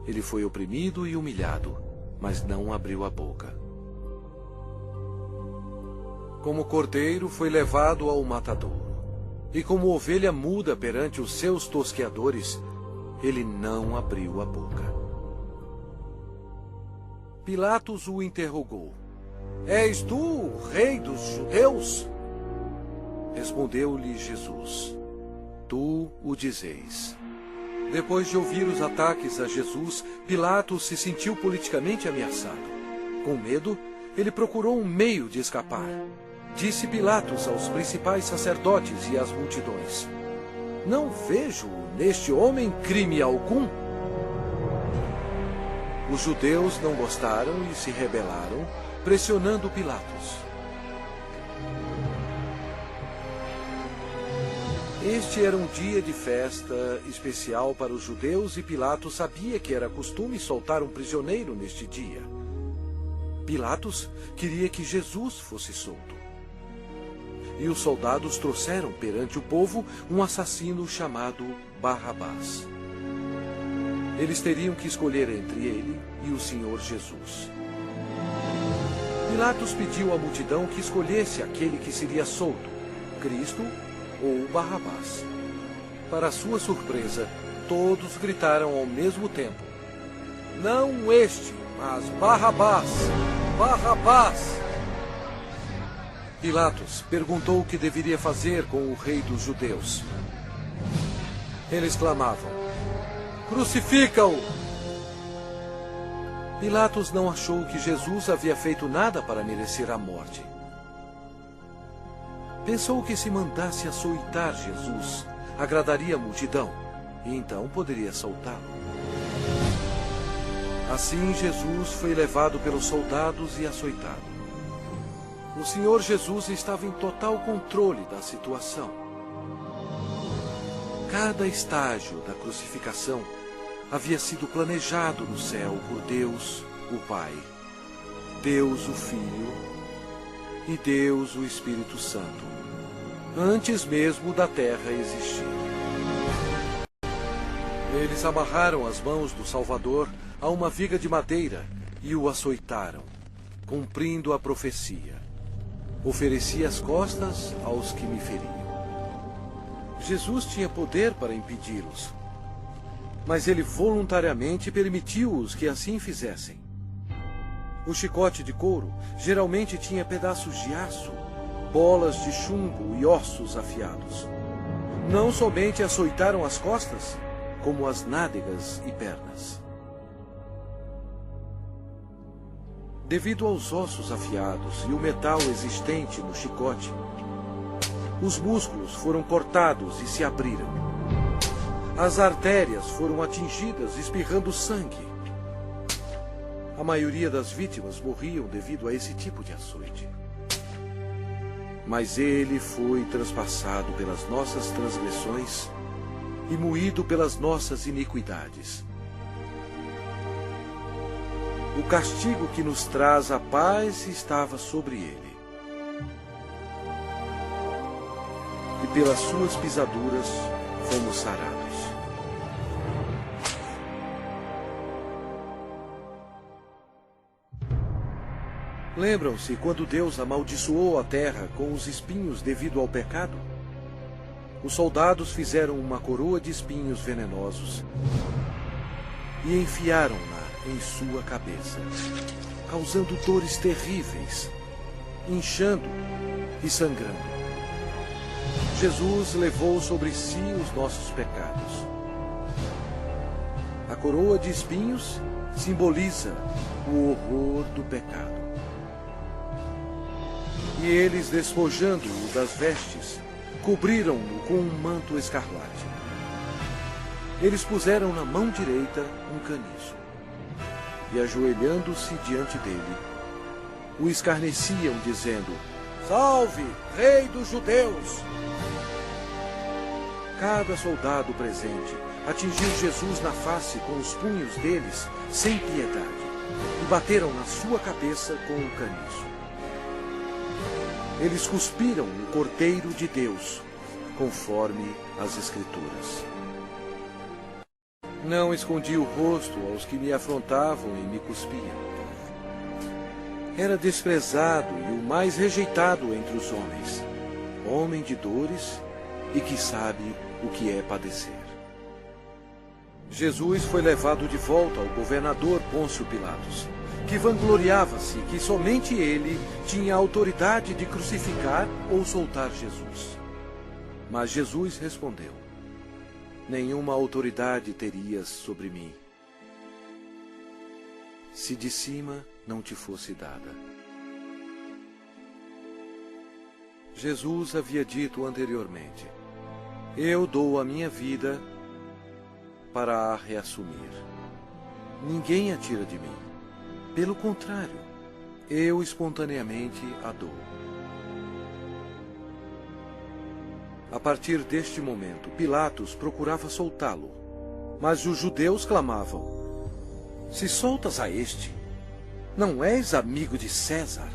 Ele foi oprimido e humilhado, mas não abriu a boca. Como cordeiro foi levado ao matadouro, e como ovelha muda perante os seus tosqueadores, ele não abriu a boca. Pilatos o interrogou: És tu o rei dos judeus? Respondeu-lhe Jesus: Tu o dizeis. Depois de ouvir os ataques a Jesus, Pilatos se sentiu politicamente ameaçado. Com medo, ele procurou um meio de escapar. Disse Pilatos aos principais sacerdotes e às multidões: Não vejo neste homem crime algum. Os judeus não gostaram e se rebelaram, pressionando Pilatos. Este era um dia de festa especial para os judeus e Pilatos sabia que era costume soltar um prisioneiro neste dia. Pilatos queria que Jesus fosse solto. E os soldados trouxeram perante o povo um assassino chamado Barrabás. Eles teriam que escolher entre ele e o Senhor Jesus. Pilatos pediu à multidão que escolhesse aquele que seria solto, Cristo ou Barrabás. Para sua surpresa, todos gritaram ao mesmo tempo: Não este, mas Barrabás! Barrabás! Pilatos perguntou o que deveria fazer com o rei dos judeus. Eles clamavam: Crucifica-o! Pilatos não achou que Jesus havia feito nada para merecer a morte. Pensou que se mandasse açoitar Jesus, agradaria a multidão, e então poderia soltá-lo. Assim Jesus foi levado pelos soldados e açoitado. O Senhor Jesus estava em total controle da situação. Cada estágio da crucificação havia sido planejado no céu por Deus, o Pai, Deus, o Filho e Deus, o Espírito Santo, antes mesmo da terra existir. Eles amarraram as mãos do Salvador a uma viga de madeira e o açoitaram, cumprindo a profecia. Ofereci as costas aos que me feriam. Jesus tinha poder para impedi-los, mas ele voluntariamente permitiu-os que assim fizessem. O chicote de couro geralmente tinha pedaços de aço, bolas de chumbo e ossos afiados. Não somente açoitaram as costas, como as nádegas e pernas. Devido aos ossos afiados e o metal existente no chicote, os músculos foram cortados e se abriram. As artérias foram atingidas, espirrando sangue. A maioria das vítimas morriam devido a esse tipo de açoite. Mas ele foi transpassado pelas nossas transgressões e moído pelas nossas iniquidades. O castigo que nos traz a paz estava sobre ele. E pelas suas pisaduras fomos sarados. Lembram-se quando Deus amaldiçoou a terra com os espinhos devido ao pecado? Os soldados fizeram uma coroa de espinhos venenosos e enfiaram-na em sua cabeça, causando dores terríveis, inchando e sangrando. Jesus levou sobre si os nossos pecados. A coroa de espinhos simboliza o horror do pecado. E eles, despojando-o das vestes, cobriram-no com um manto escarlate. Eles puseram na mão direita um caniço. E, ajoelhando-se diante dele, o escarneciam, dizendo: Salve, Rei dos Judeus! Cada soldado presente atingiu Jesus na face com os punhos deles, sem piedade, e bateram na sua cabeça com um caniço. Eles cuspiram o Cordeiro de Deus, conforme as Escrituras. Não escondi o rosto aos que me afrontavam e me cuspiam. Era desprezado e o mais rejeitado entre os homens, homem de dores e que sabe o que é padecer. Jesus foi levado de volta ao governador Pôncio Pilatos, que vangloriava-se que somente ele tinha a autoridade de crucificar ou soltar Jesus. Mas Jesus respondeu: nenhuma autoridade terias sobre mim, se de cima não te fosse dada. Jesus havia dito anteriormente: eu dou a minha vida para a reassumir. Ninguém a tira de mim. Pelo contrário, eu espontaneamente a dou. A partir deste momento, Pilatos procurava soltá-lo, mas os judeus clamavam: se soltas a este, não és amigo de César?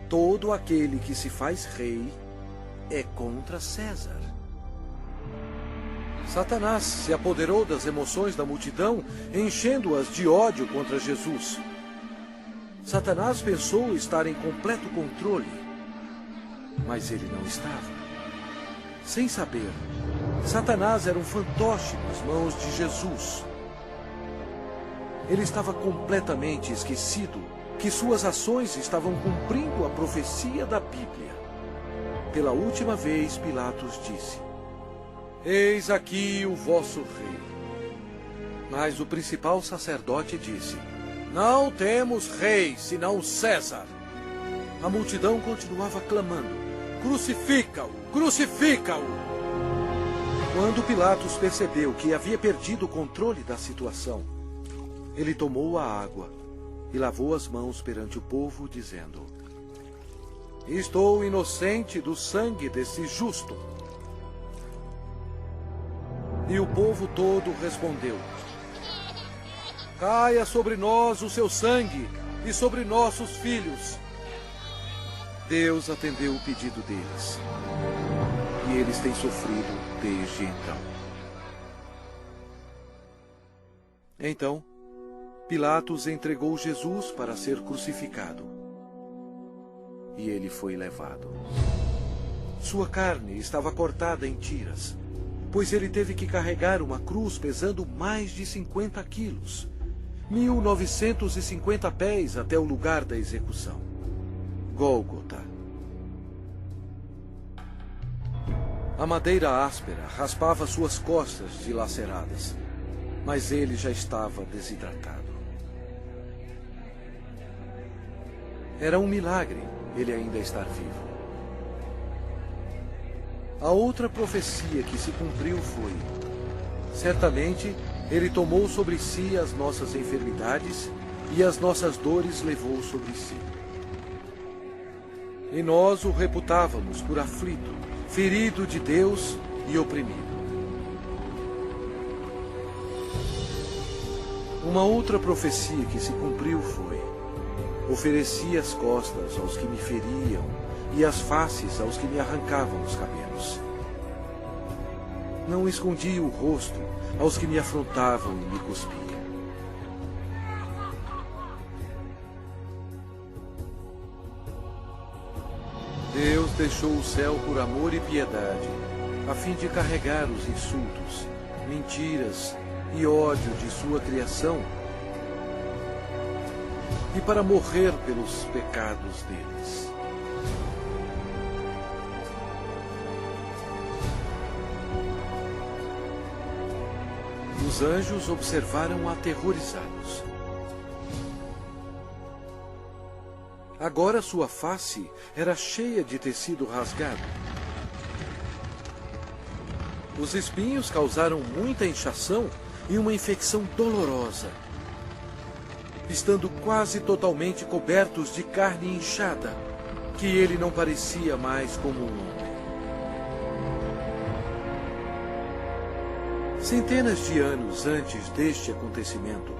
Todo aquele que se faz rei é contra César. Satanás se apoderou das emoções da multidão, enchendo-as de ódio contra Jesus. Satanás pensou estar em completo controle, mas ele não estava. Sem saber, Satanás era um fantoche nas mãos de Jesus. Ele estava completamente esquecido que suas ações estavam cumprindo a profecia da Bíblia. Pela última vez, Pilatos disse: eis aqui o vosso rei. Mas o principal sacerdote disse: não temos rei, senão César. A multidão continuava clamando: crucifica-o, crucifica-o! Quando Pilatos percebeu que havia perdido o controle da situação, ele tomou a água e lavou as mãos perante o povo, dizendo: estou inocente do sangue desse justo. E o povo todo respondeu: caia sobre nós o seu sangue e sobre nossos filhos. Deus atendeu o pedido deles, e eles têm sofrido desde então. Então, Pilatos entregou Jesus para ser crucificado, e ele foi levado. Sua carne estava cortada em tiras, pois ele teve que carregar uma cruz pesando mais de 50 quilos, 1950 pés até o lugar da execução, Gólgota. A madeira áspera raspava suas costas dilaceradas, mas ele já estava desidratado. Era um milagre ele ainda estar vivo. A outra profecia que se cumpriu foi: certamente ele tomou sobre si as nossas enfermidades e as nossas dores levou sobre si. E nós o reputávamos por aflito, ferido de Deus e oprimido. Uma outra profecia que se cumpriu foi: ofereci as costas aos que me feriam e as faces aos que me arrancavam os cabelos. Não escondi o rosto aos que me afrontavam e me cuspiam. Deus deixou o céu por amor e piedade, a fim de carregar os insultos, mentiras e ódio de sua criação, e para morrer pelos pecados deles. Os anjos observaram aterrorizados. Agora sua face era cheia de tecido rasgado. Os espinhos causaram muita inchação e uma infecção dolorosa, estando quase totalmente cobertos de carne inchada, que ele não parecia mais como um homem. Centenas de anos antes deste acontecimento,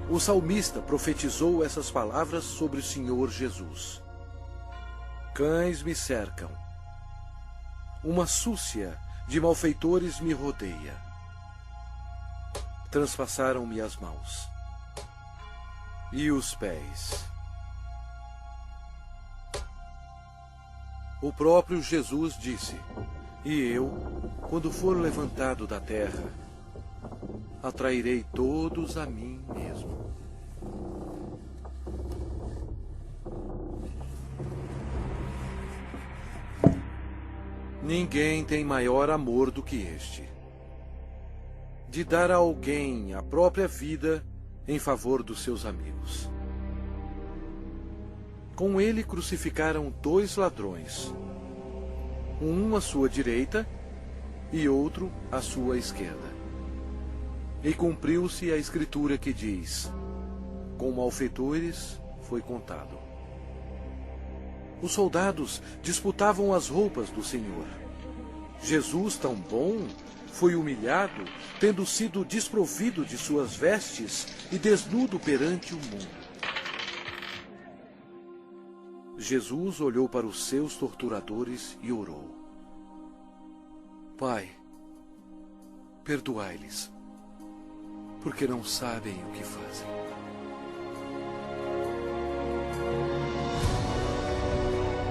o salmista profetizou essas palavras sobre o Senhor Jesus. Cães me cercam. Uma súcia de malfeitores me rodeia. Transpassaram-me as mãos e os pés. O próprio Jesus disse: e eu, quando for levantado da terra, atrairei todos a mim mesmo. Ninguém tem maior amor do que este, de dar a alguém a própria vida em favor dos seus amigos. Com ele crucificaram 2 ladrões, um à sua direita e outro à sua esquerda. E cumpriu-se a escritura que diz: com malfeitores foi contado. Os soldados disputavam as roupas do Senhor. Jesus, tão bom, foi humilhado, tendo sido desprovido de suas vestes e desnudo perante o mundo. Jesus olhou para os seus torturadores e orou: Pai, perdoai-lhes, porque não sabem o que fazem.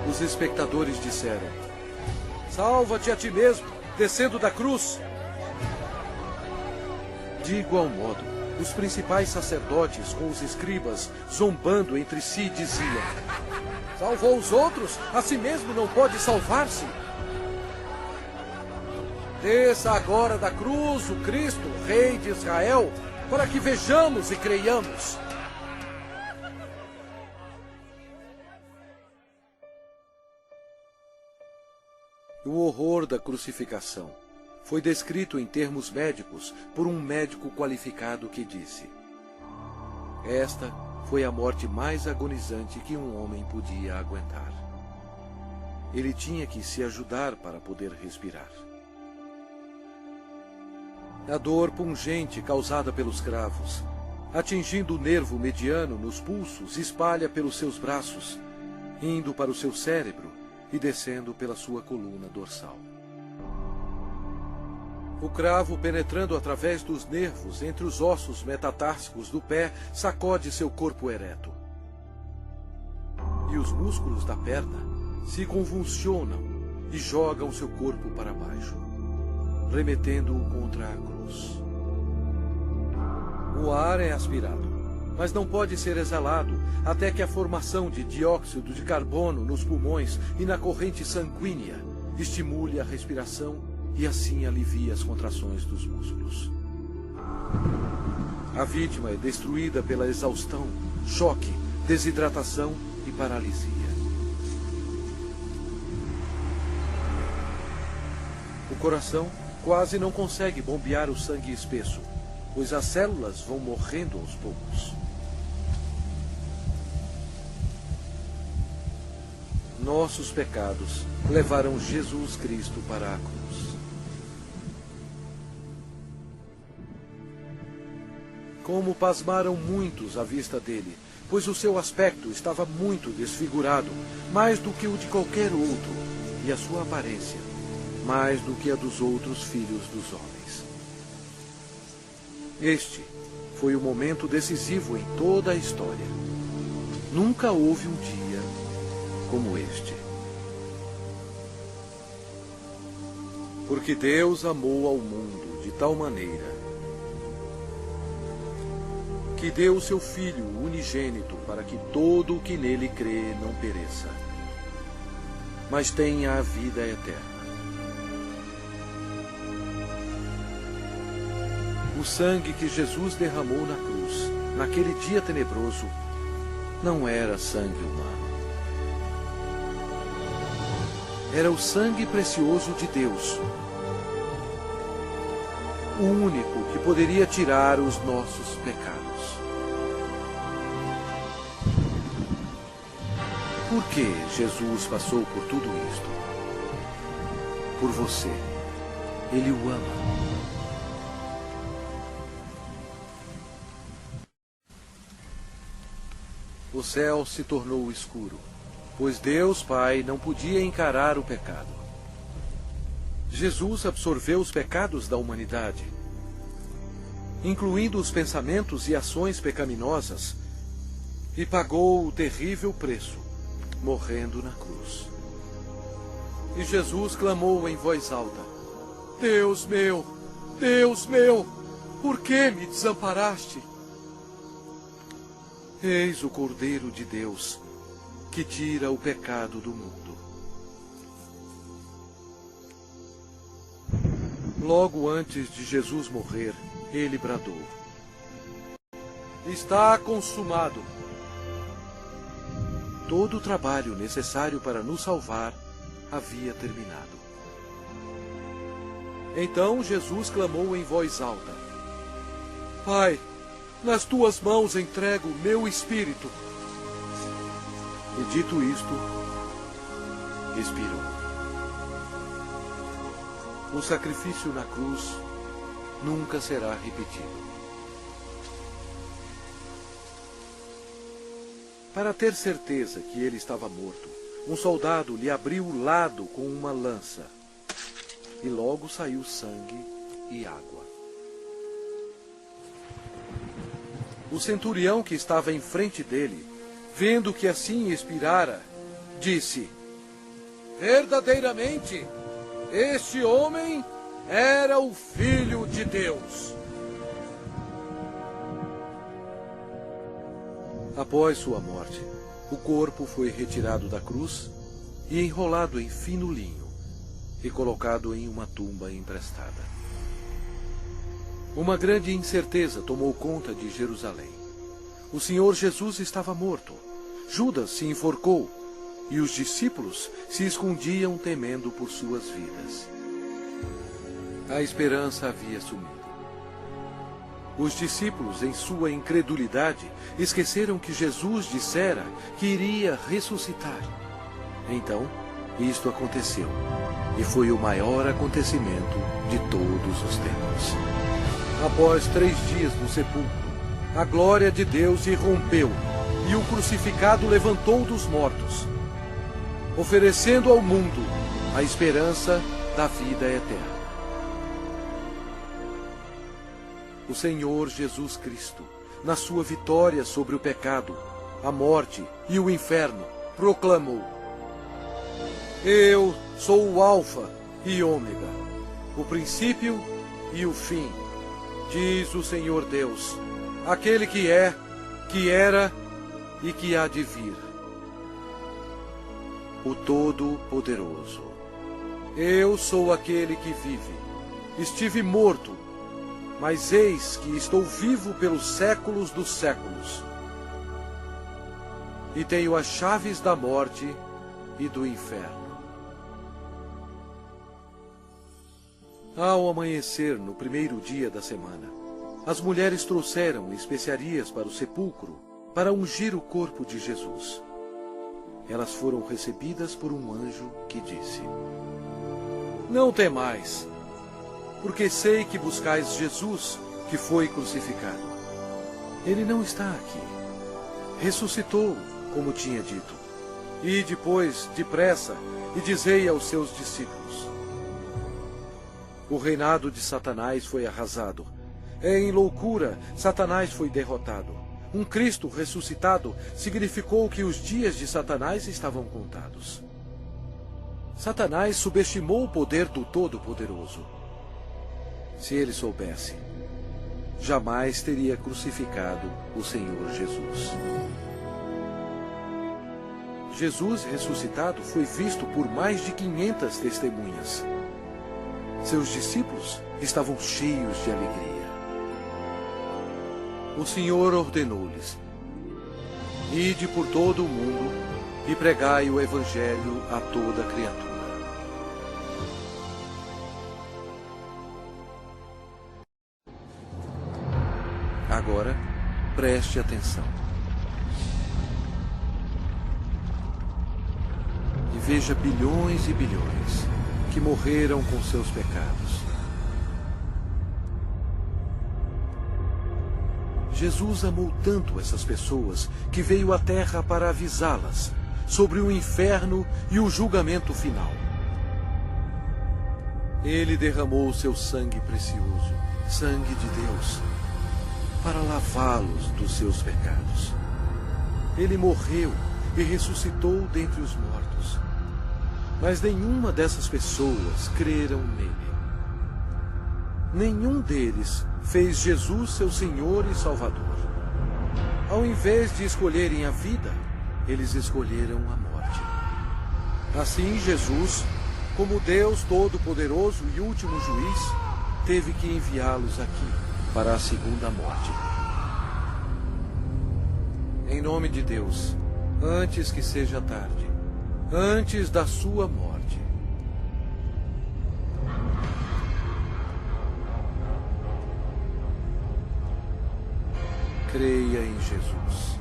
Os espectadores disseram: salva-te a ti mesmo, descendo da cruz. De igual modo, os principais sacerdotes com os escribas, zombando entre si, diziam: salvou os outros, a si mesmo não pode salvar-se. Desça agora da cruz o Cristo, Rei de Israel, para que vejamos e creiamos. O horror da crucificação foi descrito em termos médicos por um médico qualificado que disse: esta foi a morte mais agonizante que um homem podia aguentar. Ele tinha que se ajudar para poder respirar. A dor pungente causada pelos cravos, atingindo o nervo mediano nos pulsos, espalha pelos seus braços, indo para o seu cérebro e descendo pela sua coluna dorsal. O cravo, penetrando através dos nervos entre os ossos metatársicos do pé, sacode seu corpo ereto. E os músculos da perna se convulsionam e jogam seu corpo para baixo, remetendo-o contra a cruz. O ar é aspirado, mas não pode ser exalado até que a formação de dióxido de carbono nos pulmões e na corrente sanguínea estimule a respiração e assim alivie as contrações dos músculos. A vítima é destruída pela exaustão, choque, desidratação e paralisia. O coração quase não consegue bombear o sangue espesso, pois as células vão morrendo aos poucos. Nossos pecados levaram Jesus Cristo para a cruz. Como pasmaram muitos à vista dele, pois o seu aspecto estava muito desfigurado, mais do que o de qualquer outro, e a sua aparência, mais do que a dos outros filhos dos homens. Este foi o momento decisivo em toda a história. Nunca houve um dia como este. Porque Deus amou ao mundo de tal maneira que deu o seu Filho unigênito para que todo o que nele crê não pereça, mas tenha a vida eterna. O sangue que Jesus derramou na cruz, naquele dia tenebroso, não era sangue humano. Era o sangue precioso de Deus, o único que poderia tirar os nossos pecados. Por que Jesus passou por tudo isto? Por você. Ele o ama. O céu se tornou escuro, pois Deus Pai não podia encarar o pecado. Jesus absorveu os pecados da humanidade, incluindo os pensamentos e ações pecaminosas, e pagou o terrível preço, morrendo na cruz. E Jesus clamou em voz alta: Deus meu, por que me desamparaste? Eis o Cordeiro de Deus, que tira o pecado do mundo. Logo antes de Jesus morrer, ele bradou: Está consumado. Todo o trabalho necessário para nos salvar havia terminado. Então Jesus clamou em voz alta: Pai, nas tuas mãos entrego o meu espírito. E dito isto, expirou. O sacrifício na cruz nunca será repetido. Para ter certeza que ele estava morto, um soldado lhe abriu o lado com uma lança, e logo saiu sangue e água. O centurião que estava em frente dele, vendo que assim expirara, disse: Verdadeiramente, este homem era o Filho de Deus. Após sua morte, o corpo foi retirado da cruz e enrolado em fino linho e colocado em uma tumba emprestada. Uma grande incerteza tomou conta de Jerusalém. O Senhor Jesus estava morto. Judas se enforcou e os discípulos se escondiam temendo por suas vidas. A esperança havia sumido. Os discípulos, em sua incredulidade, esqueceram que Jesus dissera que iria ressuscitar. Então, isto aconteceu, e foi o maior acontecimento de todos os tempos. Após 3 dias no sepulcro, a glória de Deus irrompeu, e o crucificado levantou dos mortos, oferecendo ao mundo a esperança da vida eterna. O Senhor Jesus Cristo, na sua vitória sobre o pecado, a morte e o inferno, proclamou: Eu sou o Alfa e Ômega, o princípio e o fim, diz o Senhor Deus, aquele que é, que era e que há de vir, o Todo-Poderoso. Eu sou aquele que vive. Estive morto, mas eis que estou vivo pelos séculos dos séculos. E tenho as chaves da morte e do inferno. Ao amanhecer, no primeiro dia da semana, as mulheres trouxeram especiarias para o sepulcro para ungir o corpo de Jesus. Elas foram recebidas por um anjo que disse: Não temais, porque sei que buscais Jesus, que foi crucificado. Ele não está aqui. Ressuscitou, como tinha dito. E depois, depressa, e dizei aos seus discípulos: O reinado de Satanás foi arrasado. Em loucura, Satanás foi derrotado. Um Cristo ressuscitado significou que os dias de Satanás estavam contados. Satanás subestimou o poder do Todo-Poderoso. Se ele soubesse, jamais teria crucificado o Senhor Jesus. Jesus ressuscitado foi visto por mais de 500 testemunhas. Seus discípulos estavam cheios de alegria. O Senhor ordenou-lhes: Ide por todo o mundo e pregai o Evangelho a toda criatura. Agora, preste atenção. e veja bilhões e bilhões que morreram com seus pecados. Jesus amou tanto essas pessoas que veio à Terra para avisá-las sobre o inferno e o julgamento final. Ele derramou seu sangue precioso, sangue de Deus, para lavá-los dos seus pecados. Ele morreu e ressuscitou dentre os mortos. Mas nenhuma dessas pessoas creram nele. Nenhum deles fez Jesus seu Senhor e Salvador. Ao invés de escolherem a vida, eles escolheram a morte. Assim, Jesus, como Deus Todo-Poderoso e último juiz, teve que enviá-los aqui para a segunda morte. Em nome de Deus, antes que seja tarde, antes da sua morte, creia em Jesus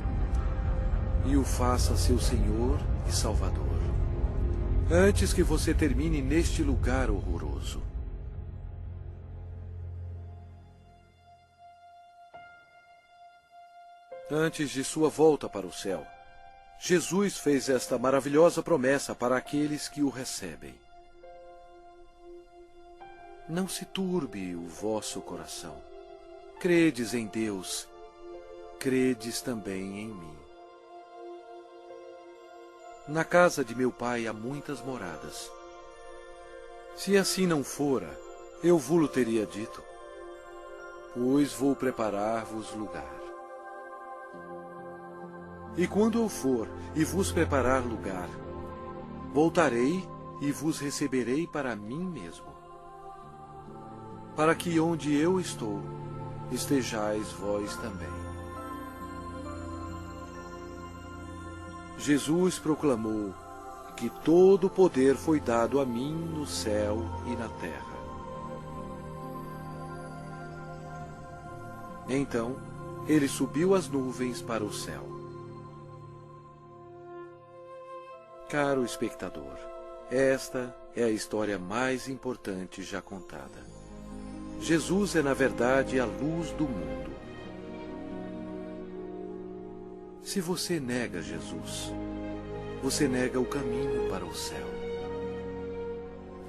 e o faça seu Senhor e Salvador, antes que você termine neste lugar horroroso. Antes de sua volta para o céu, Jesus fez esta maravilhosa promessa para aqueles que o recebem. Não se turbe o vosso coração. Credes em Deus, credes também em mim. Na casa de meu Pai há muitas moradas. Se assim não fora, eu vô-lo teria dito, pois vou preparar-vos lugar. E quando eu for e vos preparar lugar, voltarei e vos receberei para mim mesmo, para que onde eu estou, estejais vós também. Jesus proclamou que todo o poder foi dado a mim no céu e na terra. Então, ele subiu às nuvens para o céu. Caro espectador, esta é a história mais importante já contada. Jesus é, na verdade, a luz do mundo. Se você nega Jesus, você nega o caminho para o céu.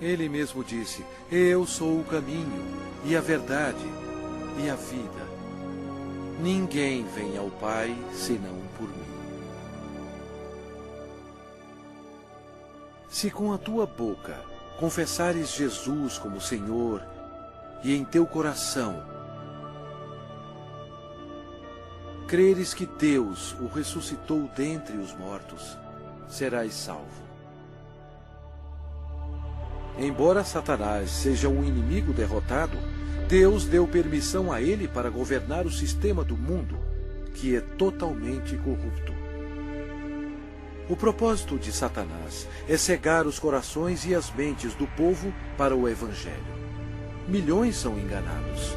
Ele mesmo disse: eu sou o caminho, e a verdade, e a vida. Ninguém vem ao Pai senão por mim. Se com a tua boca confessares Jesus como Senhor e em teu coração creres que Deus o ressuscitou dentre os mortos, serás salvo. Embora Satanás seja um inimigo derrotado, Deus deu permissão a ele para governar o sistema do mundo, que é totalmente corrupto. O propósito de Satanás é cegar os corações e as mentes do povo para o Evangelho. Milhões são enganados.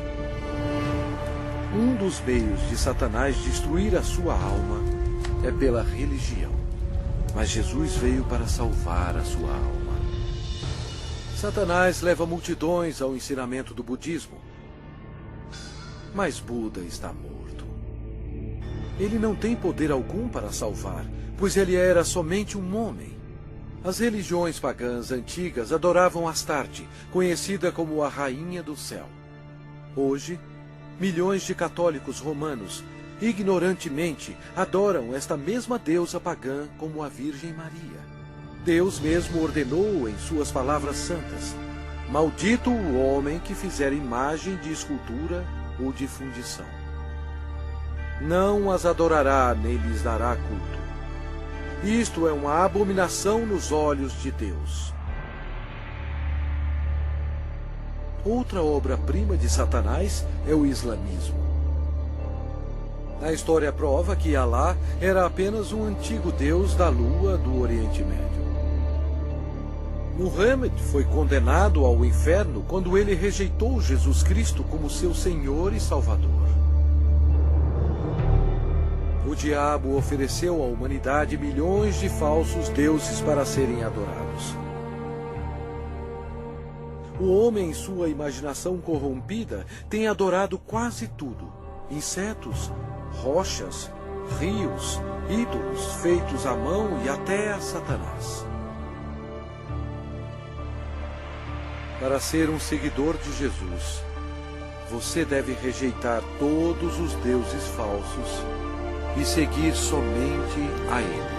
Um dos meios de Satanás destruir a sua alma é pela religião. Mas Jesus veio para salvar a sua alma. Satanás leva multidões ao ensinamento do budismo. Mas Buda está morto. Ele não tem poder algum para salvar, pois ele era somente um homem. As religiões pagãs antigas adoravam Astarte, conhecida como a Rainha do Céu. Hoje, milhões de católicos romanos, ignorantemente, adoram esta mesma deusa pagã como a Virgem Maria. Deus mesmo ordenou em suas palavras santas: maldito o homem que fizer imagem de escultura ou de fundição. Não as adorará nem lhes dará culto. Isto é uma abominação nos olhos de Deus. Outra obra-prima de Satanás é o islamismo. A história prova que Alá era apenas um antigo deus da lua do Oriente Médio. Muhammad foi condenado ao inferno quando ele rejeitou Jesus Cristo como seu Senhor e Salvador. O diabo ofereceu à humanidade milhões de falsos deuses para serem adorados. O homem, em sua imaginação corrompida, tem adorado quase tudo: insetos, rochas, rios, ídolos feitos à mão e até a Satanás. Para ser um seguidor de Jesus, você deve rejeitar todos os deuses falsos e seguir somente a Ele.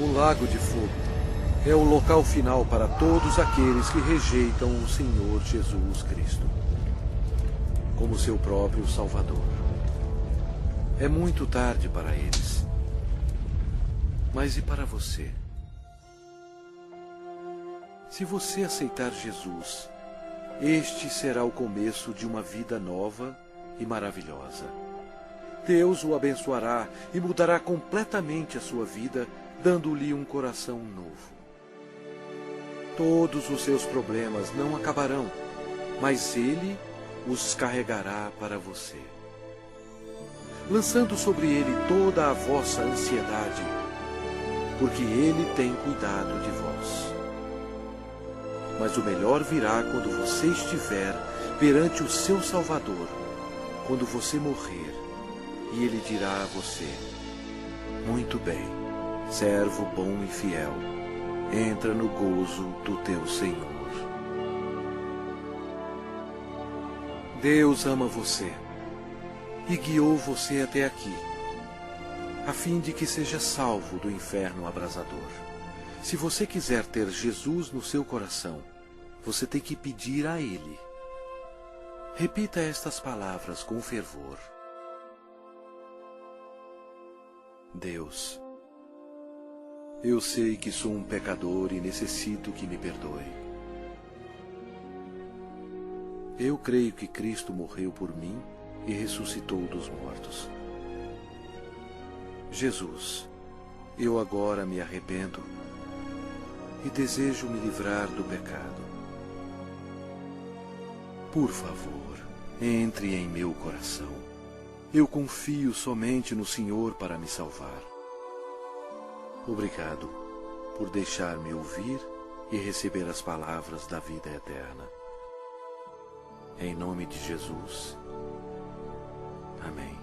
O lago de fogo é o local final para todos aqueles que rejeitam o Senhor Jesus Cristo como seu próprio Salvador. É muito tarde para eles. Mas e para você? Se você aceitar Jesus, este será o começo de uma vida nova e maravilhosa. Deus o abençoará e mudará completamente a sua vida, dando-lhe um coração novo. Todos os seus problemas não acabarão, mas Ele os carregará para você, lançando sobre Ele toda a vossa ansiedade, porque Ele tem cuidado de vós. Mas o melhor virá quando você estiver perante o seu Salvador, quando você morrer, e Ele dirá a você: muito bem, servo bom e fiel, entra no gozo do teu Senhor. Deus ama você e guiou você até aqui, a fim de que seja salvo do inferno abrasador. Se você quiser ter Jesus no seu coração, você tem que pedir a Ele. Repita estas palavras com fervor. Deus, eu sei que sou um pecador e necessito que me perdoe. Eu creio que Cristo morreu por mim e ressuscitou dos mortos. Jesus, eu agora me arrependo e desejo me livrar do pecado. Por favor, entre em meu coração. Eu confio somente no Senhor para me salvar. Obrigado por deixar-me ouvir e receber as palavras da vida eterna. Em nome de Jesus. Amém.